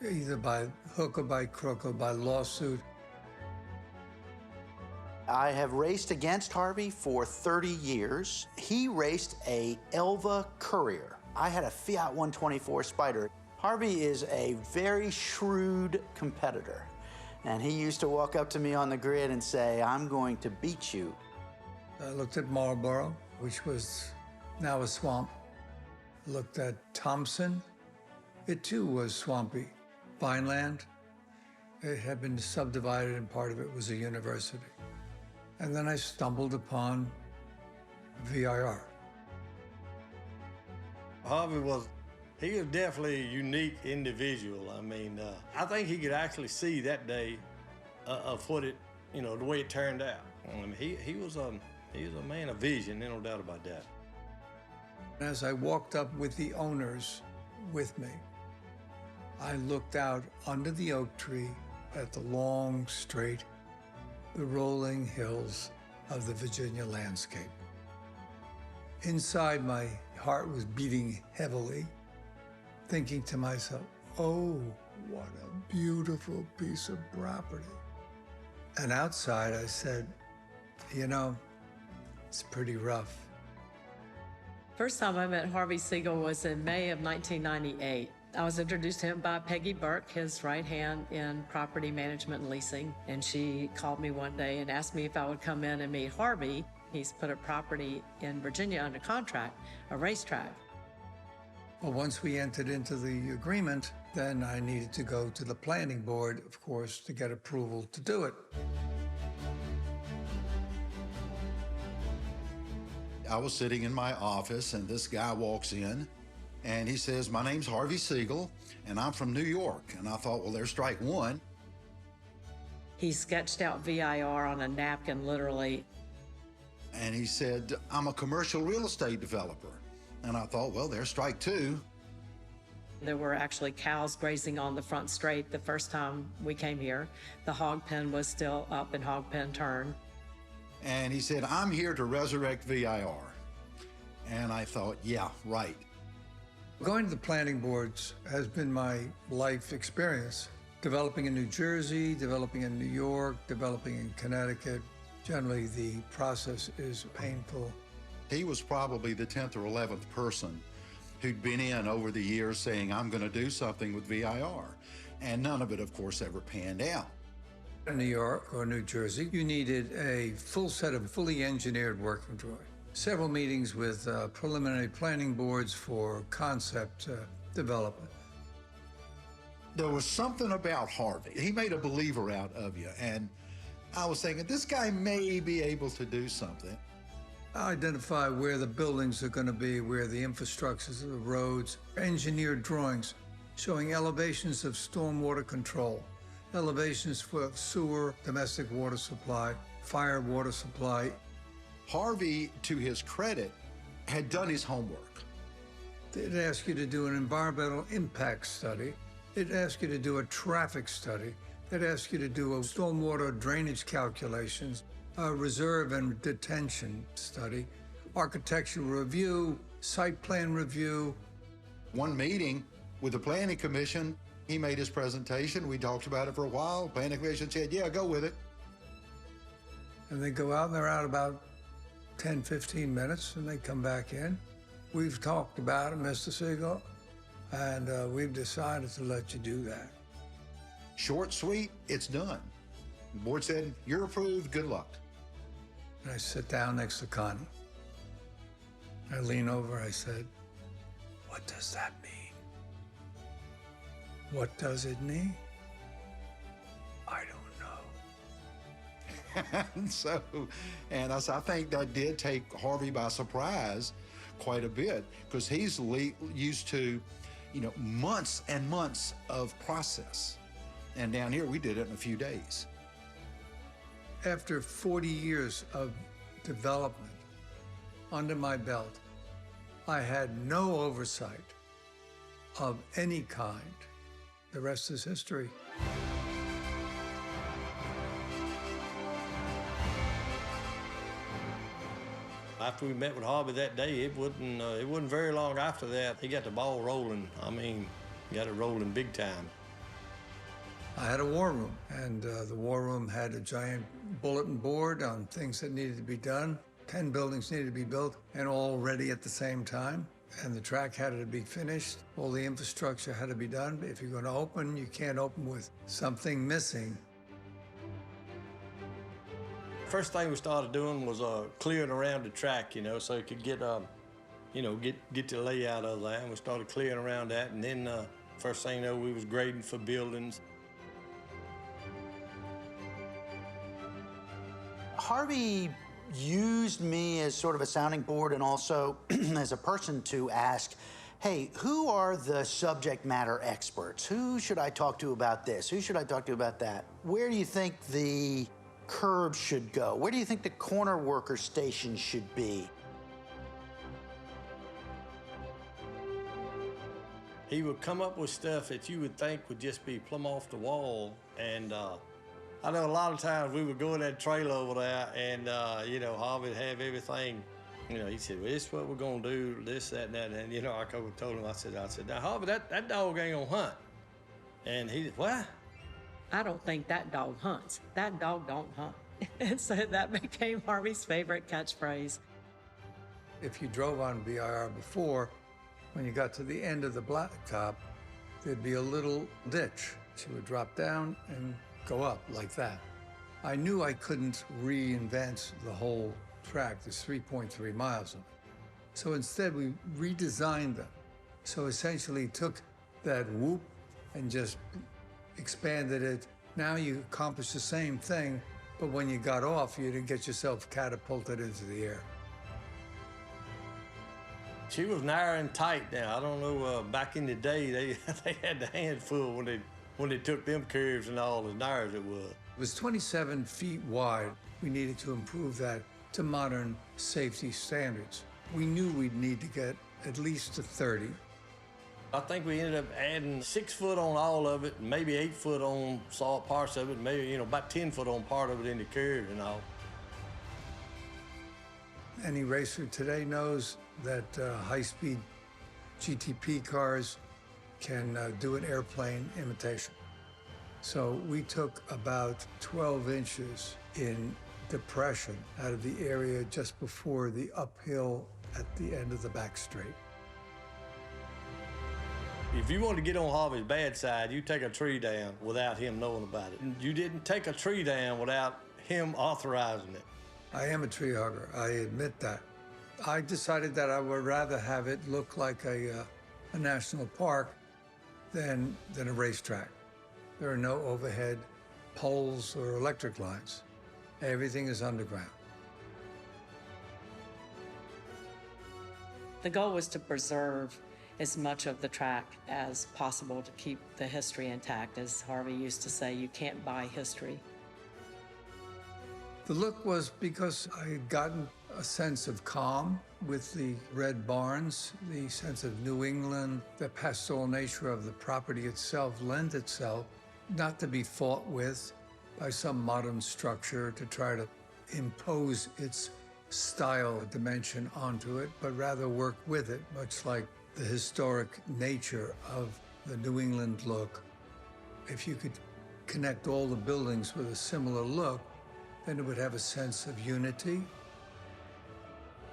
either by hook or by crook or by lawsuit. I have raced against Harvey for 30 years. He raced a Elva Courier. I had a Fiat 124 Spider. Harvey is a very shrewd competitor, and he used to walk up to me on the grid and say, I'm going to beat you. I looked at Marlboro, which was now a swamp. Looked at Thompson. It too was swampy. Vineland, it had been subdivided and part of it was a university. And then I stumbled upon VIR. Harvey was definitely a unique individual. I think he could actually see that day of what it, the way it turned out. He was a man of vision, no doubt about that. As I walked up with the owners with me, I looked out under the oak tree at the long, straight, the rolling hills of the Virginia landscape. Inside, my heart was beating heavily, thinking to myself, oh, what a beautiful piece of property. And outside, I said, it's pretty rough. First time I met Harvey Siegel was in May of 1998. I was introduced to him by Peggy Burke, his right hand in property management and leasing. And she called me one day and asked me if I would come in and meet Harvey. He's put a property in Virginia under contract, a racetrack. Well, once we entered into the agreement, then I needed to go to the planning board, of course, to get approval to do it. I was sitting in my office, and this guy walks in, and he says, my name's Harvey Siegel, and I'm from New York. And I thought, well, there's strike one. He sketched out VIR on a napkin, literally. And he said, I'm a commercial real estate developer. And I thought, well, there's strike two. There were actually cows grazing on the front straight the first time we came here. The hog pen was still up in Hog Pen Turn. And he said, I'm here to resurrect VIR. And I thought, yeah, right. Going to the planning boards has been my life experience. Developing in New Jersey, developing in New York, developing in Connecticut. Generally, the process is painful. He was probably the 10th or 11th person who'd been in over the years saying, I'm going to do something with VIR. And none of it, of course, ever panned out. In New York or New Jersey, you needed a full set of fully engineered working drawings. Several meetings with preliminary planning boards for concept development. There was something about Harvey. He made a believer out of you. And I was thinking, this guy may be able to do something. Identify where the buildings are going to be, where the infrastructures of the roads, engineered drawings. showing elevations of stormwater control, elevations for sewer, domestic water supply, fire water supply. Harvey, to his credit, had done his homework. They'd ask you to do an environmental impact study. They'd ask you to do a traffic study. They'd ask you to do a stormwater drainage calculations, a reserve and detention study, architectural review, site plan review. One meeting with the Planning Commission, he made his presentation. We talked about it for a while. Planning Commission said, yeah, go with it. And they go out and they're out about 10, 15 minutes, and they come back in. We've talked about it, Mr. Siegel, and we've decided to let you do that. Short, sweet, it's done. The board said, you're approved, good luck. And I sit down next to Connie. I lean over, I said, what does that mean? What does it mean? I don't know. and I think that did take Harvey by surprise quite a bit, because he's used to, months and months of process. And down here, we did it in a few days. After 40 years of development under my belt, I had no oversight of any kind. The rest is history. After we met with Harvey that day, it wasn't very long after that he got the ball rolling. I mean, got it rolling big time. I had a war room, and the war room had a giant bulletin board on things that needed to be done. 10 buildings needed to be built, and all ready at the same time. And the track had to be finished. All the infrastructure had to be done. If you're going to open, you can't open with something missing. First thing we started doing was clearing around the track, so you could get, get the layout of that. And we started clearing around that, and then first thing you know, we was grading for buildings. Harvey used me as sort of a sounding board and also as a person to ask, hey, who are the subject matter experts? Who should I talk to about this? Who should I talk to about that? Where do you think the curbs should go? Where do you think the corner worker station should be? He would come up with stuff that you would think would just be plumb off the wall. And I know a lot of times we would go in that trailer over there and, Harvey would have everything. He said, well, this is what we're going to do, this, that, and that. And, I told him, I said, now, Harvey, that dog ain't going to hunt. And he said, what? I don't think that dog hunts. That dog don't hunt. And so that became Harvey's favorite catchphrase. If you drove on BIR before, when you got to the end of the blacktop, there'd be a little ditch. She would drop down and go up like that. I knew I couldn't reinvent the whole track. There's 3.3 miles of it. So instead, we redesigned them. So essentially took that whoop and just expanded it. Now you accomplish the same thing, but when you got off, you didn't get yourself catapulted into the air. She was narrow and tight now. I don't know, back in the day, they had the handful when they took them curves and all, as narrow as it was. It was 27 feet wide. We needed to improve that to modern safety standards. We knew we'd need to get at least to 30. I think we ended up adding 6 foot on all of it, and maybe 8 foot on parts of it, and maybe, about 10 foot on part of it in the curve and all. Any racer today knows that high-speed GTP cars can do an airplane imitation. So we took about 12 inches in depression out of the area just before the uphill at the end of the back straight. If you want to get on Harvey's bad side, you take a tree down without him knowing about it. You didn't take a tree down without him authorizing it. I am a tree hugger, I admit that. I decided that I would rather have it look like a national park than a racetrack. There are no overhead poles or electric lines. Everything is underground. The goal was to preserve as much of the track as possible to keep the history intact. As Harvey used to say, you can't buy history. The look was because I had gotten a sense of calm with the red barns, the sense of New England, the pastoral nature of the property itself lent itself not to be fought with by some modern structure to try to impose its style dimension onto it, but rather work with it, much like the historic nature of the New England look. If you could connect all the buildings with a similar look, then it would have a sense of unity.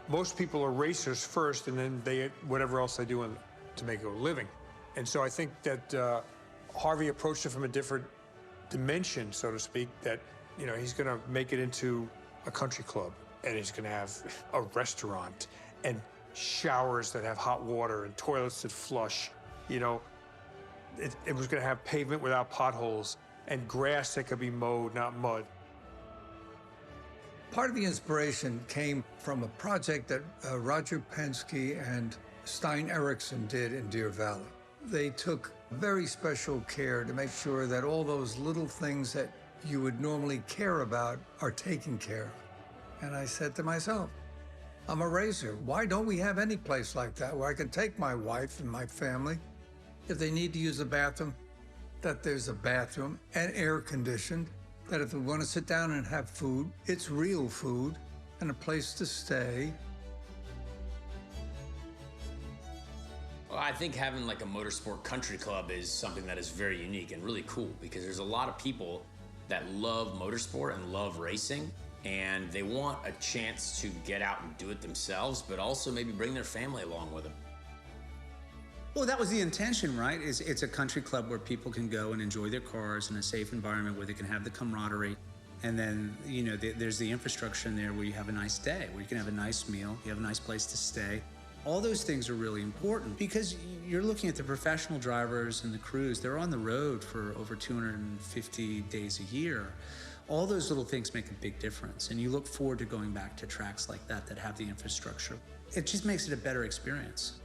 Most people are racers first, and then they whatever else they do to make a living. And so I think that Harvey approached it from a different dimension, so to speak, that, you know, he's gonna make it into a country club, and he's gonna have a restaurant, and showers that have hot water, and toilets that flush. You know, it was gonna have pavement without potholes, and grass that could be mowed, not mud. Part of the inspiration came from a project that Roger Penske and Stein Erikson did in Deer Valley. They took very special care to make sure that all those little things that you would normally care about are taken care of. And I said to myself, I'm a racer. Why don't we have any place like that where I can take my wife and my family, if they need to use the bathroom, that there's a bathroom and air conditioned, that if we want to sit down and have food, it's real food and a place to stay. Well, I think having like a motorsport country club is something that is very unique and really cool, because there's a lot of people that love motorsport and love racing, and they want a chance to get out and do it themselves, but also maybe bring their family along with them. Well, that was the intention, right? It's a country club where people can go and enjoy their cars in a safe environment where they can have the camaraderie. And then, you know, there's the infrastructure in there where you have a nice day, where you can have a nice meal, you have a nice place to stay. All those things are really important because you're looking at the professional drivers and the crews. They're on the road for over 250 days a year. All those little things make a big difference. And you look forward to going back to tracks like that that have the infrastructure. It just makes it a better experience.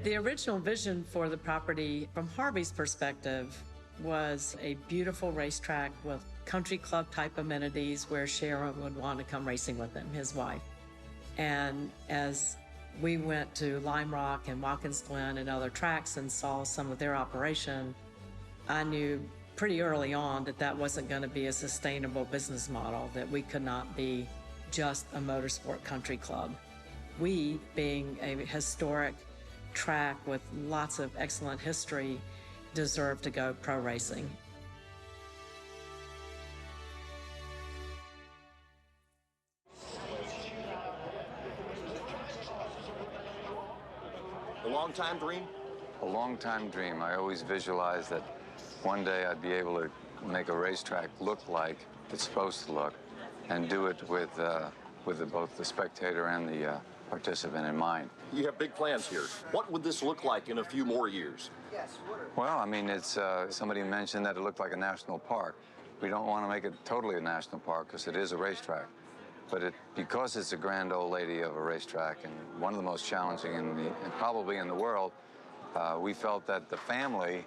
The original vision for the property, from Harvey's perspective, was a beautiful racetrack with country club type amenities where Sharon would want to come racing with him, his wife. And as we went to Lime Rock and Watkins Glen and other tracks and saw some of their operation, I knew pretty early on that that wasn't going to be a sustainable business model, that we could not be just a motorsport country club. We, being a historic track with lots of excellent history, deserve to go pro racing. A long-time dream? A long-time dream. I always visualized that one day I'd be able to make a racetrack look like it's supposed to look, and do it with both the spectator and the participant in mind. You have big plans here. What would this look like in a few more years? Well, I mean, it's somebody mentioned that it looked like a national park. We don't want to make it totally a national park because it is a racetrack. But because it's a grand old lady of a racetrack and one of the most challenging and probably in the world, we felt that the family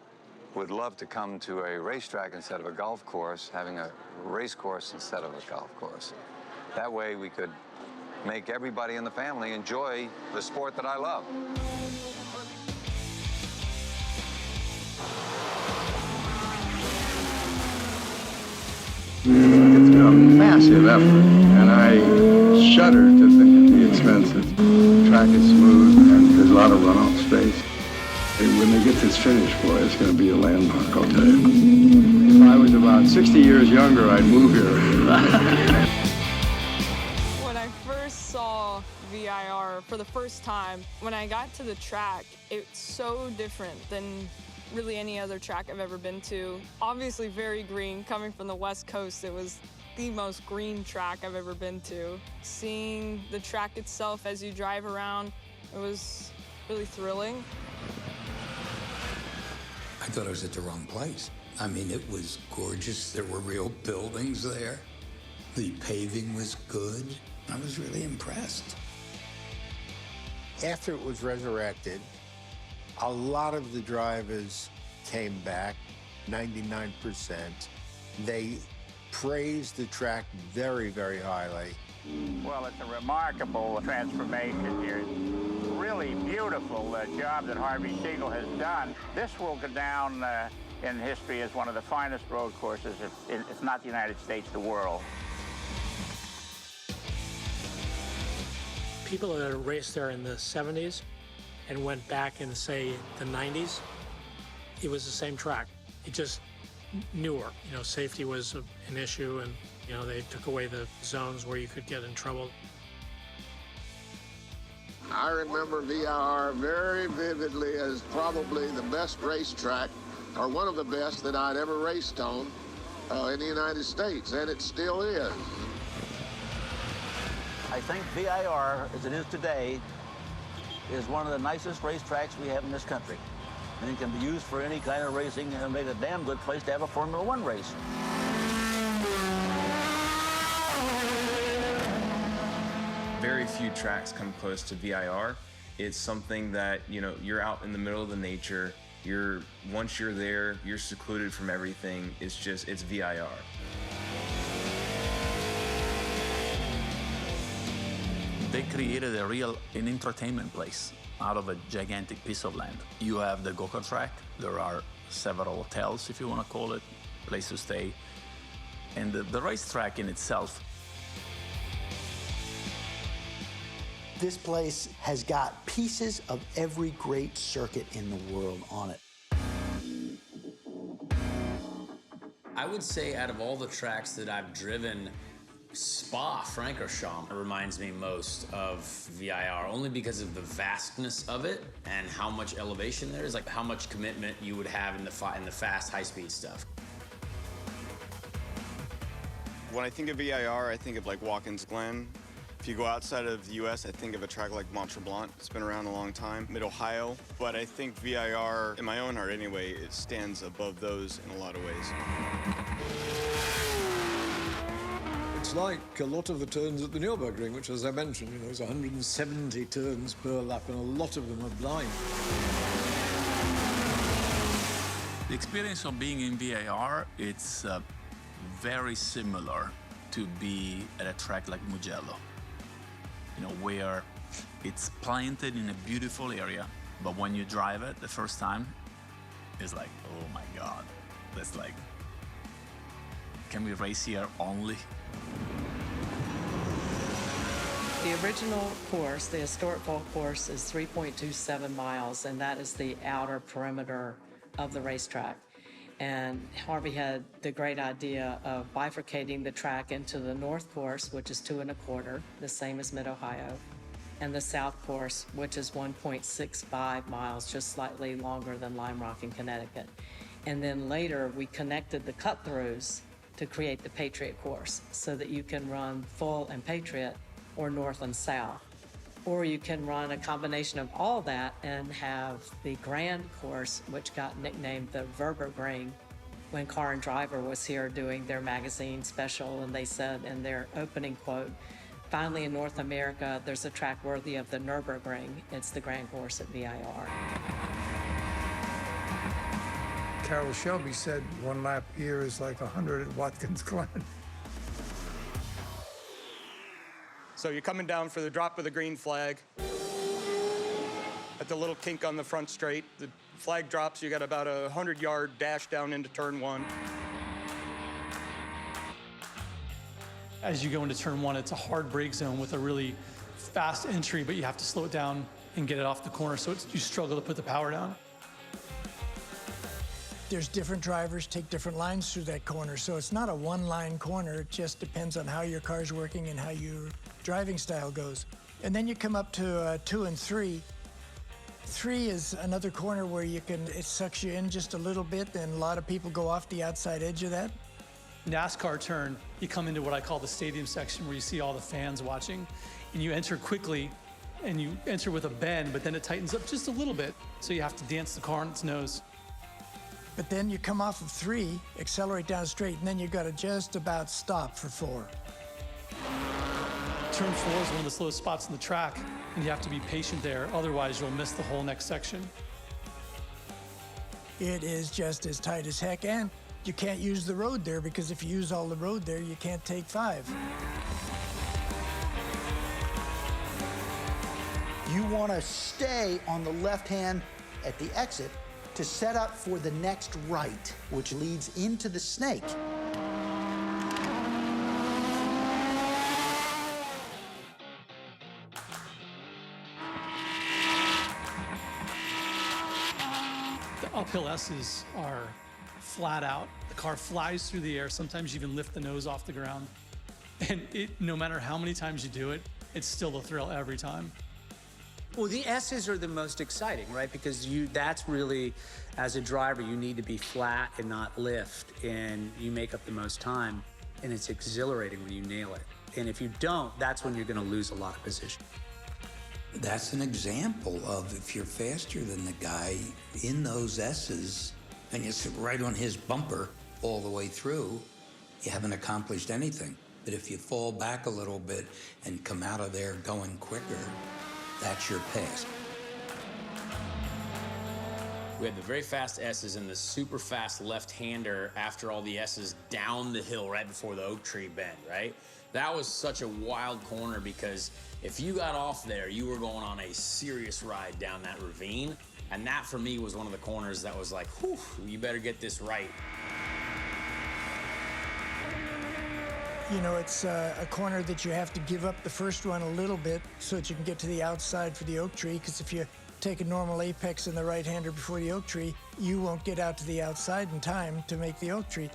would love to come to a racetrack instead of a golf course, having a race course instead of a golf course. That way we could make everybody in the family enjoy the sport that I love. It's a massive effort, and I shudder to think of the expenses. The track is smooth, and there's a lot of runoff space. And when they get this finished, boy, it's going to be a landmark, I'll tell you. If I was about 60 years younger, I'd move here. When I first saw VIR for the first time, when I got to the track, it's so different than really any other track I've ever been to. Obviously very green. Coming from the West Coast, it was the most green track I've ever been to. Seeing the track itself as you drive around, it was really thrilling. I thought I was at the wrong place. I mean, it was gorgeous. There were real buildings there. The paving was good. I was really impressed. After it was resurrected, a lot of the drivers came back, 99%. They praised the track very, very highly. Well, it's a remarkable transformation here. Really beautiful job that Harvey Siegel has done. This will go down in history as one of the finest road courses, if not the United States, the world. People that raced there in the 70s and went back in, say, the 90s, it was the same track. It just newer. You know, safety was an issue, and, you know, they took away the zones where you could get in trouble. I remember VIR very vividly as probably the best racetrack, or one of the best that I'd ever raced on in the United States, and it still is. I think VIR, as it is today, is one of the nicest racetracks we have in this country. And it can be used for any kind of racing and make a damn good place to have a Formula One race. Very few tracks come close to VIR. It's something that, you know, you're out in the middle of the nature. Once you're there, you're secluded from everything. It's VIR. They created an entertainment place out of a gigantic piece of land. You have the go-kart track. There are several hotels, if you want to call it, place to stay. And the racetrack in itself. This place has got pieces of every great circuit in the world on it. I would say out of all the tracks that I've driven, Spa-Francorchamps reminds me most of VIR, only because of the vastness of it and how much elevation there is, like how much commitment you would have in the fast, high-speed stuff. When I think of VIR, I think of like Watkins Glen. If you go outside of the U.S., I think of a track like Mont Tremblant. It's been around a long time, Mid-Ohio. But I think VIR, in my own heart anyway, it stands above those in a lot of ways. It's like a lot of the turns at the Nürburgring, which, as I mentioned, you know, is 170 turns per lap, and a lot of them are blind. The experience of being in VIR, it's very similar to be at a track like Mugello, you know, where it's planted in a beautiful area, but when you drive it the first time, it's like, oh my God, that's like, can we race here only? The original course, the historic fall course, is 3.27 miles, and that is the outer perimeter of the racetrack. And Harvey had the great idea of bifurcating the track into the north course, which is 2.25, the same as Mid-Ohio, and the south course, which is 1.65 miles, just slightly longer than Lime Rock in Connecticut. And then later, we connected the cut-throughs to create the Patriot course so that you can run full and Patriot or north and south. Or you can run a combination of all that and have the grand course, which got nicknamed the Reborn, when Car and Driver was here doing their magazine special, and they said in their opening quote, finally in North America, there's a track worthy of the Nürburgring. It's the grand course at VIR. Carroll Shelby said 1 lap here is like 100 at Watkins Glen. So you're coming down for the drop of the green flag. At the little kink on the front straight, the flag drops, you got about a 100-yard dash down into turn 1. As you go into turn 1, it's a hard brake zone with a really fast entry, but you have to slow it down and get it off the corner, so you struggle to put the power down. There's different drivers take different lines through that corner, so it's not a one-line corner. It just depends on how your car's working and how your driving style goes. And then you come up to 2 and 3. 3 is another corner where it sucks you in just a little bit, and a lot of people go off the outside edge of that. NASCAR turn, you come into what I call the stadium section, where you see all the fans watching, and you enter quickly, and you enter with a bend, but then it tightens up just a little bit, so you have to dance the car on its nose. But then you come off of 3, accelerate down straight, and then you got to just about stop for 4. Turn 4 is one of the slowest spots in the track, and you have to be patient there, otherwise you'll miss the whole next section. It is just as tight as heck, and you can't use the road there because if you use all the road there, you can't take 5. You want to stay on the left hand at the exit to set up for the next right, which leads into the snake. The uphill S's are flat out. The car flies through the air. Sometimes you even lift the nose off the ground. And no matter how many times you do it, it's still a thrill every time. Well, the S's are the most exciting, right? Because that's really, as a driver, you need to be flat and not lift, and you make up the most time, and it's exhilarating when you nail it. And if you don't, that's when you're going to lose a lot of position. That's an example of if you're faster than the guy in those S's and you sit right on his bumper all the way through, you haven't accomplished anything. But if you fall back a little bit and come out of there going quicker, that's your pass. We had the very fast S's and the super fast left-hander after all the S's down the hill right before the oak tree bend, right? That was such a wild corner because if you got off there, you were going on a serious ride down that ravine. And that, for me, was one of the corners that was like, whew, you better get this right. You know, it's a corner that you have to give up the first one a little bit so that you can get to the outside for the oak tree, because if you take a normal apex in the right-hander before the oak tree, you won't get out to the outside in time to make the oak tree.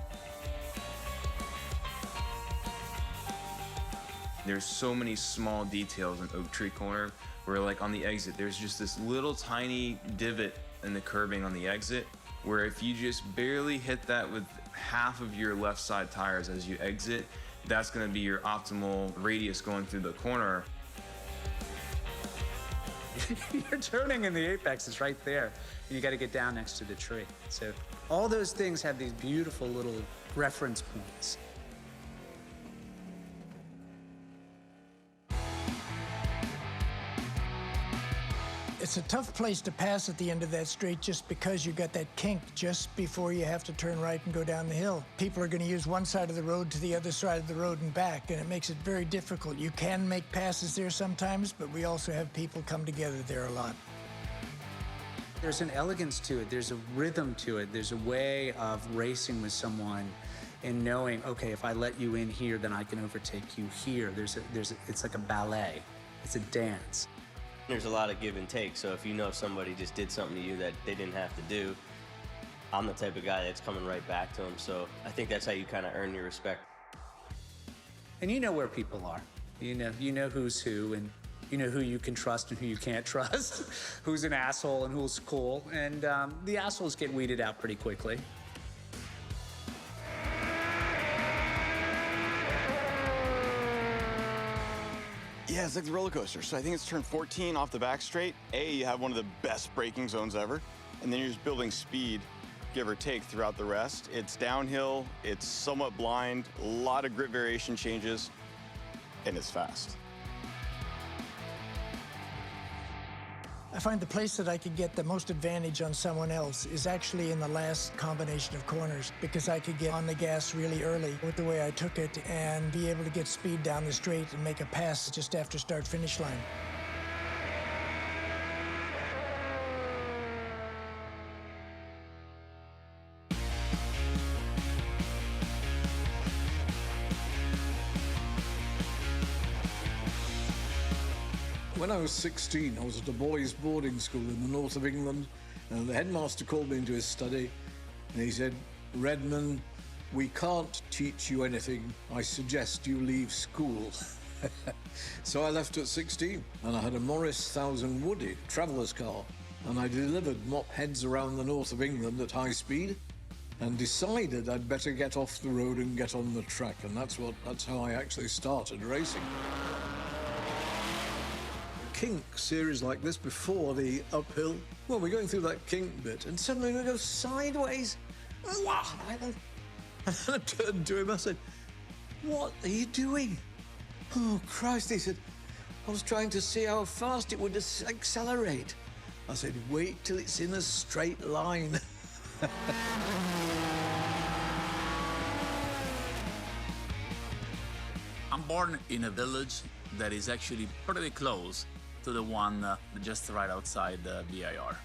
There's so many small details in Oak Tree Corner where, like, on the exit, there's just this little tiny divot in the curbing on the exit where if you just barely hit that with half of your left side tires as you exit, that's going to be your optimal radius going through the corner. You're turning and the apex is right there, and you got to get down next to the tree. So all those things have these beautiful little reference points. It's a tough place to pass at the end of that straight just because you got that kink just before you have to turn right and go down the hill. People are going to use one side of the road to the other side of the road and back, and it makes it very difficult. You can make passes there sometimes, but we also have people come together there a lot. There's an elegance to it. There's a rhythm to it. There's a way of racing with someone and knowing, okay, if I let you in here, then I can overtake you here. It's like a ballet. It's a dance. There's a lot of give and take, so if you know somebody just did something to you that they didn't have to do, I'm the type of guy that's coming right back to them, so I think that's how you kind of earn your respect. And you know where people are. You know who's who, and you know who you can trust and who you can't trust, who's an asshole and who's cool, and the assholes get weeded out pretty quickly. Yeah, it's like the roller coaster. So I think it's turn 14 off the back straight. You have one of the best braking zones ever. And then you're just building speed, give or take, throughout the rest. It's downhill, it's somewhat blind, a lot of grip variation changes, and it's fast. I find the place that I could get the most advantage on someone else is actually in the last combination of corners, because I could get on the gas really early with the way I took it and be able to get speed down the straight and make a pass just after start-finish line. When I was 16, I was at a boys' boarding school in the north of England, and the headmaster called me into his study, and he said, "Redman, we can't teach you anything. I suggest you leave school." So I left at 16, and I had a Morris 1000 Woody traveller's car, and I delivered mop heads around the north of England at high speed, and decided I'd better get off the road and get on the track, and that's how I actually started racing. Kink series like this before the uphill. Well, we're going through that kink bit, and suddenly we go sideways. Wow! And I turned to him, I said, "What are you doing?" "Oh, Christ," he said, I was trying to see how fast it would accelerate. I said, wait till it's in a straight line. I'm born in a village that is actually pretty close to the one just right outside VIR.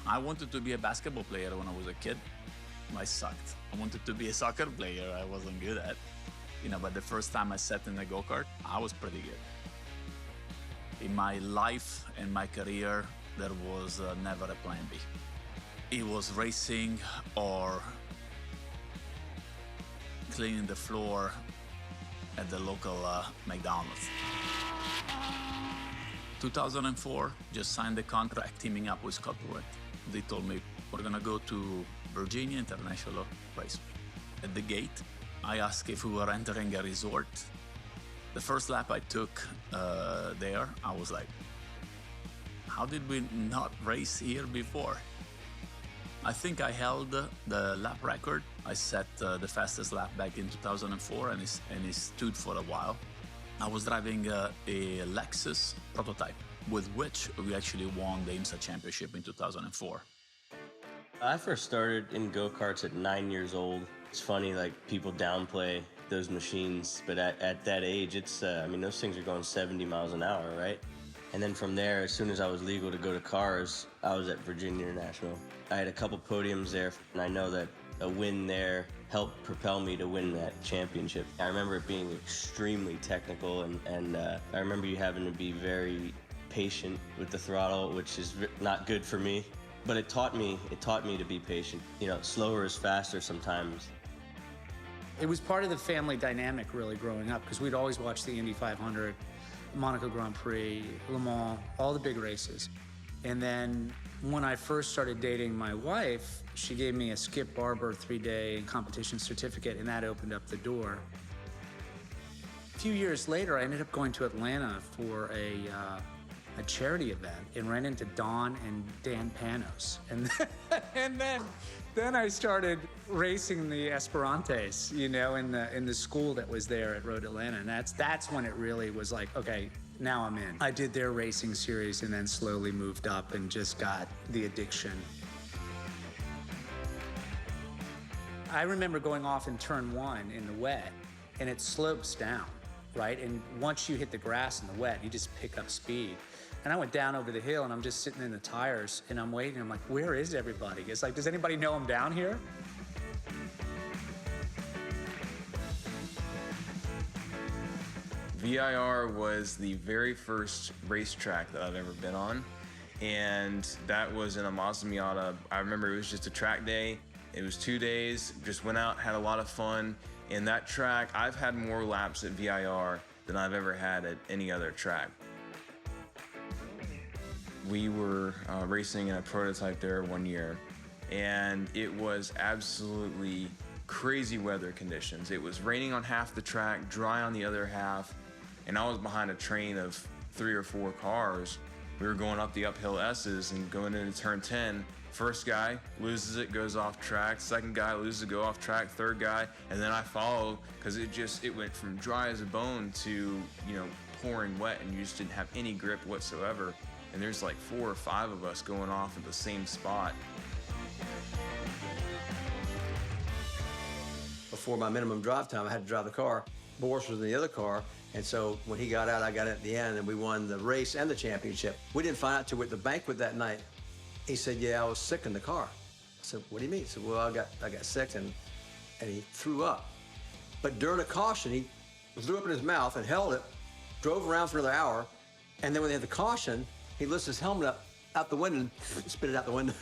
I wanted to be a basketball player when I was a kid. I sucked. I wanted to be a soccer player. I wasn't good at. But the first time I sat in a go-kart, I was pretty good. In my life and my career, there was never a plan B. It was racing or cleaning the floor at the local McDonald's. 2004, just signed the contract teaming up with Scott Pruitt. They told me, we're gonna go to Virginia International Race. At the gate, I asked if we were entering a resort. The first lap I took there, I was like, how did we not race here before? I think I held the lap record. I set the fastest lap back in 2004 and it stood for a while. I was driving a Lexus prototype with which we actually won the IMSA championship in 2004. I first started in go-karts at 9 years old. It's funny, like, people downplay those machines, but at that age, it's, those things are going 70 miles an hour, right? And then from there, as soon as I was legal to go to cars, I was at Virginia International. I had a couple podiums there, and I know that a win there helped propel me to win that championship. I remember it being extremely technical, and I remember you having to be very patient with the throttle, which is not good for me. But it taught me to be patient. Slower is faster sometimes. It was part of the family dynamic really growing up because we'd always watch the Indy 500, Monaco Grand Prix, Le Mans, all the big races. And then when I first started dating my wife, she gave me a Skip Barber 3-day competition certificate, and that opened up the door. A few years later, I ended up going to Atlanta for a charity event and ran into Don and Dan Panos. And then I started racing the Esperantes, in the school that was there at Road Atlanta. And that's when it really was like, okay, now I'm in. I did their racing series and then slowly moved up and just got the addiction. I remember going off in turn 1 in the wet, and it slopes down, right? And once you hit the grass in the wet, you just pick up speed. And I went down over the hill, and I'm just sitting in the tires, and I'm waiting. I'm like, where is everybody? It's like, does anybody know I'm down here? VIR was the very first racetrack that I've ever been on, and that was in a Mazda Miata. I remember it was just a track day. It was 2 days, just went out, had a lot of fun. And that track, I've had more laps at VIR than I've ever had at any other track. We were racing in a prototype there one year, and it was absolutely crazy weather conditions. It was raining on half the track, dry on the other half, and I was behind a train of 3 or 4 cars. We were going up the uphill S's and going into turn 10. First guy loses it, goes off track. Second guy loses it, go off track. Third guy, and then I follow because it went from dry as a bone to pouring wet, and you just didn't have any grip whatsoever. And there's like 4 or 5 of us going off at the same spot. Before my minimum drive time, I had to drive the car. Boris was in the other car, and so when he got out, I got at the end, and we won the race and the championship. We didn't find out till we're at the banquet that night. He said, yeah, I was sick in the car. I said, what do you mean? He said, well, I got sick, and he threw up. But during a caution, he threw up in his mouth and held it, drove around for another hour, and then when they had the caution, he lifts his helmet up out the window and spit it out the window.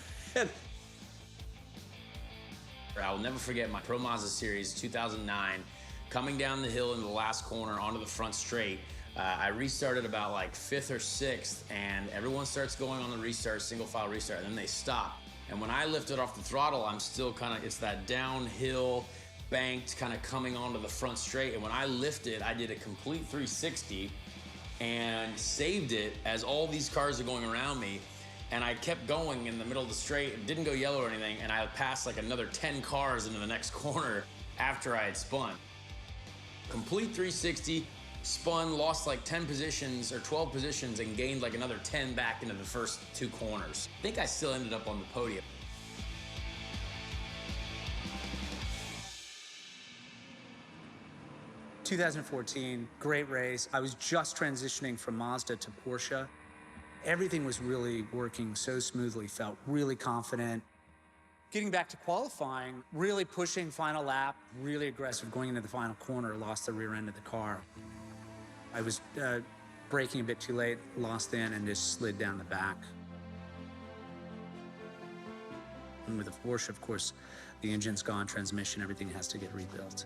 I will never forget my Pro Mazda Series 2009, coming down the hill into the last corner onto the front straight. I restarted about like 5th or 6th, and everyone starts going on the restart, single file restart, and then they stop. And when I lifted off the throttle, I'm still it's that downhill, banked, kind of coming onto the front straight. And when I lifted, I did a complete 360 and saved it as all these cars are going around me. And I kept going in the middle of the straight. It didn't go yellow or anything, and I passed like another 10 cars into the next corner after I had spun. Complete 360, spun, lost like 10 positions or 12 positions, and gained like another 10 back into the first 2 corners. I think I still ended up on the podium. In 2014, great race. I was just transitioning from Mazda to Porsche. Everything was really working so smoothly, felt really confident. Getting back to qualifying, really pushing final lap, really aggressive going into the final corner, lost the rear end of the car. I was braking a bit too late, lost in, and just slid down the back. And with the Porsche, of course, the engine's gone, transmission, everything has to get rebuilt.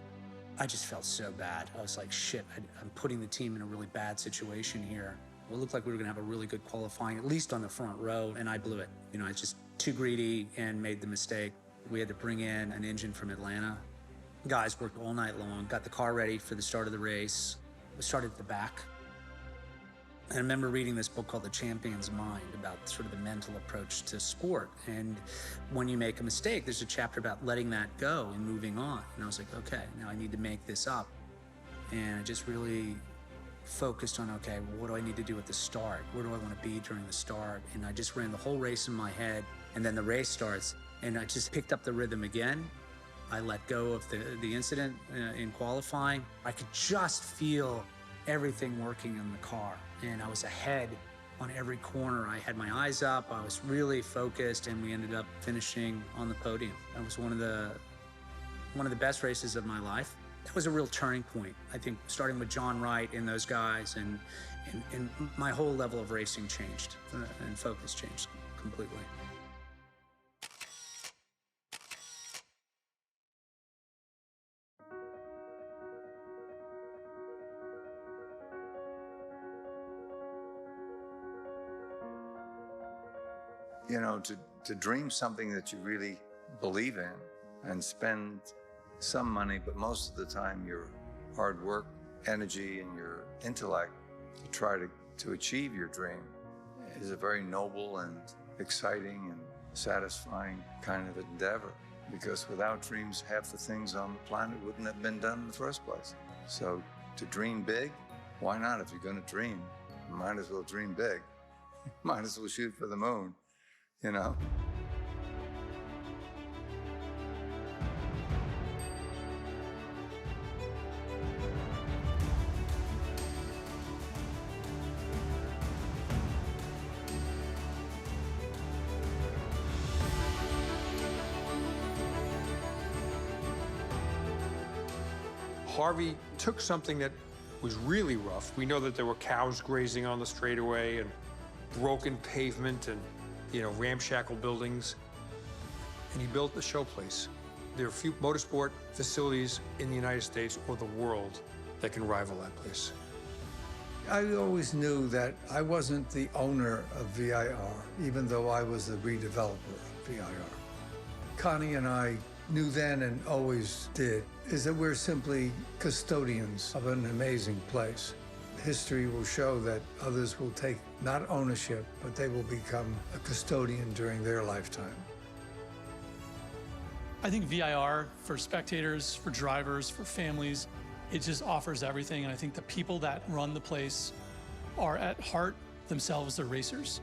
I just felt so bad. I was like, shit, I'm putting the team in a really bad situation here. It looked like we were gonna have a really good qualifying, at least on the front row, and I blew it. You know, I was just too greedy and made the mistake. We had to bring in an engine from Atlanta. Guys worked all night long, got the car ready for the start of the race. We started at the back. I remember reading this book called The Champion's Mind about sort of the mental approach to sport. And when you make a mistake, there's a chapter about letting that go and moving on. And I was like, okay, now I need to make this up. And I just really focused on, okay, well, what do I need to do at the start? Where do I want to be during the start? And I just ran the whole race in my head. And then the race starts, and I just picked up the rhythm again. I let go of the incident in qualifying. I could just feel everything working in the car. And I was ahead on every corner. I had my eyes up, I was really focused, and we ended up finishing on the podium. That was one of the best races of my life. That was a real turning point. I think starting with John Wright and those guys, and my whole level of racing changed, and focus changed completely. You know, to dream something that you really believe in and spend some money, but most of the time your hard work, energy, and your intellect to try to achieve your dream is a very noble and exciting and satisfying kind of endeavor. Because without dreams, half the things on the planet wouldn't have been done in the first place. So to dream big, why not? If you're going to dream, you might as well dream big. Might as well shoot for the moon. You know? Harvey took something that was really rough. We know that there were cows grazing on the straightaway and broken pavement and ramshackle buildings, and he built the showplace. There are few motorsport facilities in the United States or the world that can rival that place. I always knew that I wasn't the owner of VIR, even though I was the redeveloper of VIR. Connie and I knew then and always did, is that we're simply custodians of an amazing place. History will show that others will take not ownership, but they will become a custodian during their lifetime. I think VIR, for spectators, for drivers, for families, it just offers everything. And I think the people that run the place are at heart themselves the racers.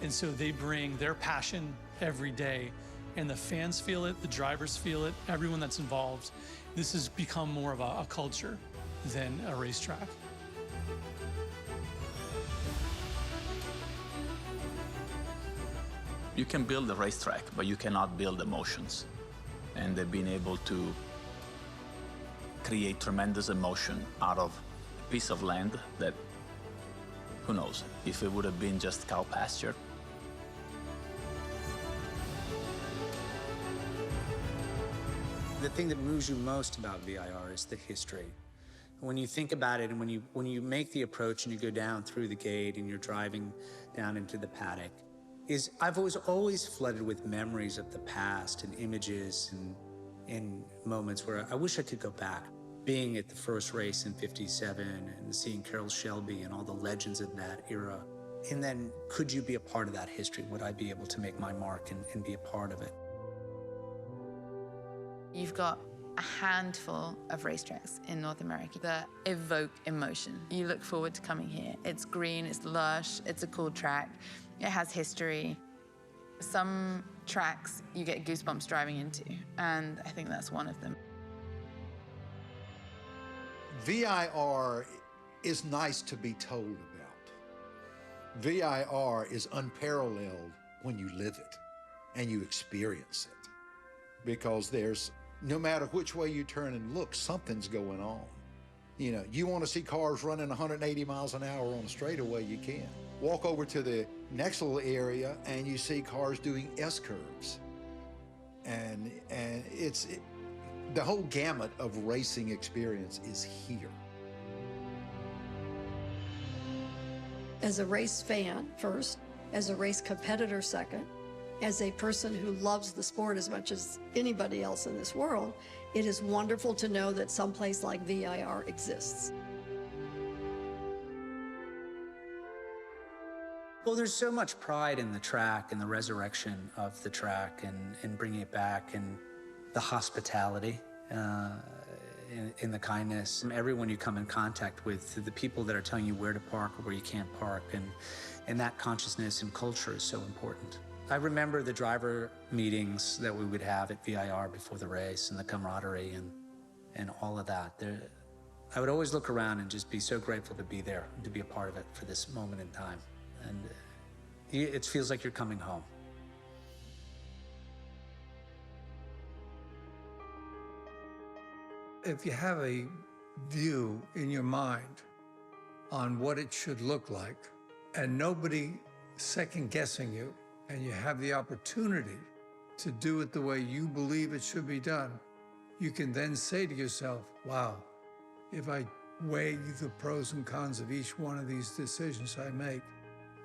And so they bring their passion every day. And the fans feel it, the drivers feel it, everyone that's involved. This has become more of a culture than a racetrack. You can build a racetrack, but you cannot build emotions. And they've been able to create tremendous emotion out of a piece of land that, who knows, if it would have been just cow pasture. The thing that moves you most about VIR is the history. When you think about it, and when you make the approach and you go down through the gate and you're driving down into the paddock, I've always flooded with memories of the past and images and moments where I wish I could go back. Being at the first race in '57 and seeing Carroll Shelby and all the legends of that era. And then, could you be a part of that history? Would I be able to make my mark and be a part of it? You've got a handful of racetracks in North America that evoke emotion. You look forward to coming here. It's green, it's lush, it's a cool track, it has history. Some tracks you get goosebumps driving into, and I think that's one of them. VIR is nice to be told about. VIR is unparalleled when you live it and you experience it, because there's, no matter which way you turn and look, something's going on. You know, you want to see cars running 180 miles an hour on a straightaway, you can. Walk over to the next little area and you see cars doing S-curves. And the whole gamut of racing experience is here. As a race fan first, as a race competitor second, as a person who loves the sport as much as anybody else in this world, it is wonderful to know that someplace like VIR exists. Well, there's so much pride in the track and the resurrection of the track and bringing it back, and the hospitality, in the kindness. Everyone you come in contact with, the people that are telling you where to park or where you can't park, and that consciousness and culture is so important. I remember the driver meetings that we would have at VIR before the race, and the camaraderie and all of that. I would always look around and just be so grateful to be there, to be a part of it for this moment in time. And it feels like you're coming home. If you have a view in your mind on what it should look like, and nobody second-guessing you, and you have the opportunity to do it the way you believe it should be done, you can then say to yourself, wow, if I weigh the pros and cons of each one of these decisions I make,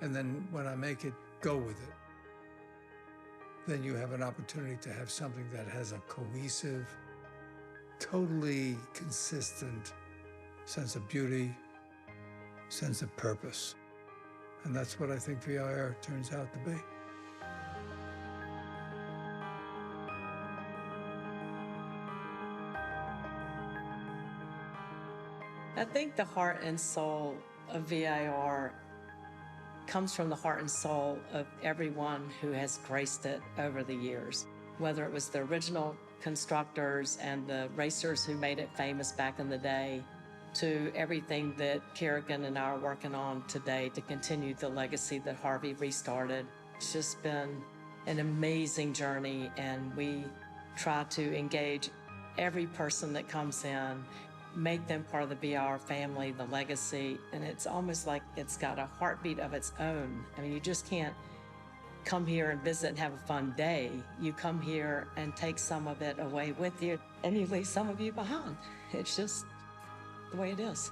and then when I make it, go with it, then you have an opportunity to have something that has a cohesive, totally consistent sense of beauty, sense of purpose. And that's what I think VIR turns out to be. I think the heart and soul of VIR comes from the heart and soul of everyone who has graced it over the years, whether it was the original constructors and the racers who made it famous back in the day, to everything that Kerrigan and I are working on today to continue the legacy that Harvey restarted. It's just been an amazing journey, and we try to engage every person that comes in, make them part of the VIR family, the legacy, and it's almost like it's got a heartbeat of its own. I mean, you just can't come here and visit and have a fun day. You come here and take some of it away with you, and you leave some of you behind. It's just the way it is.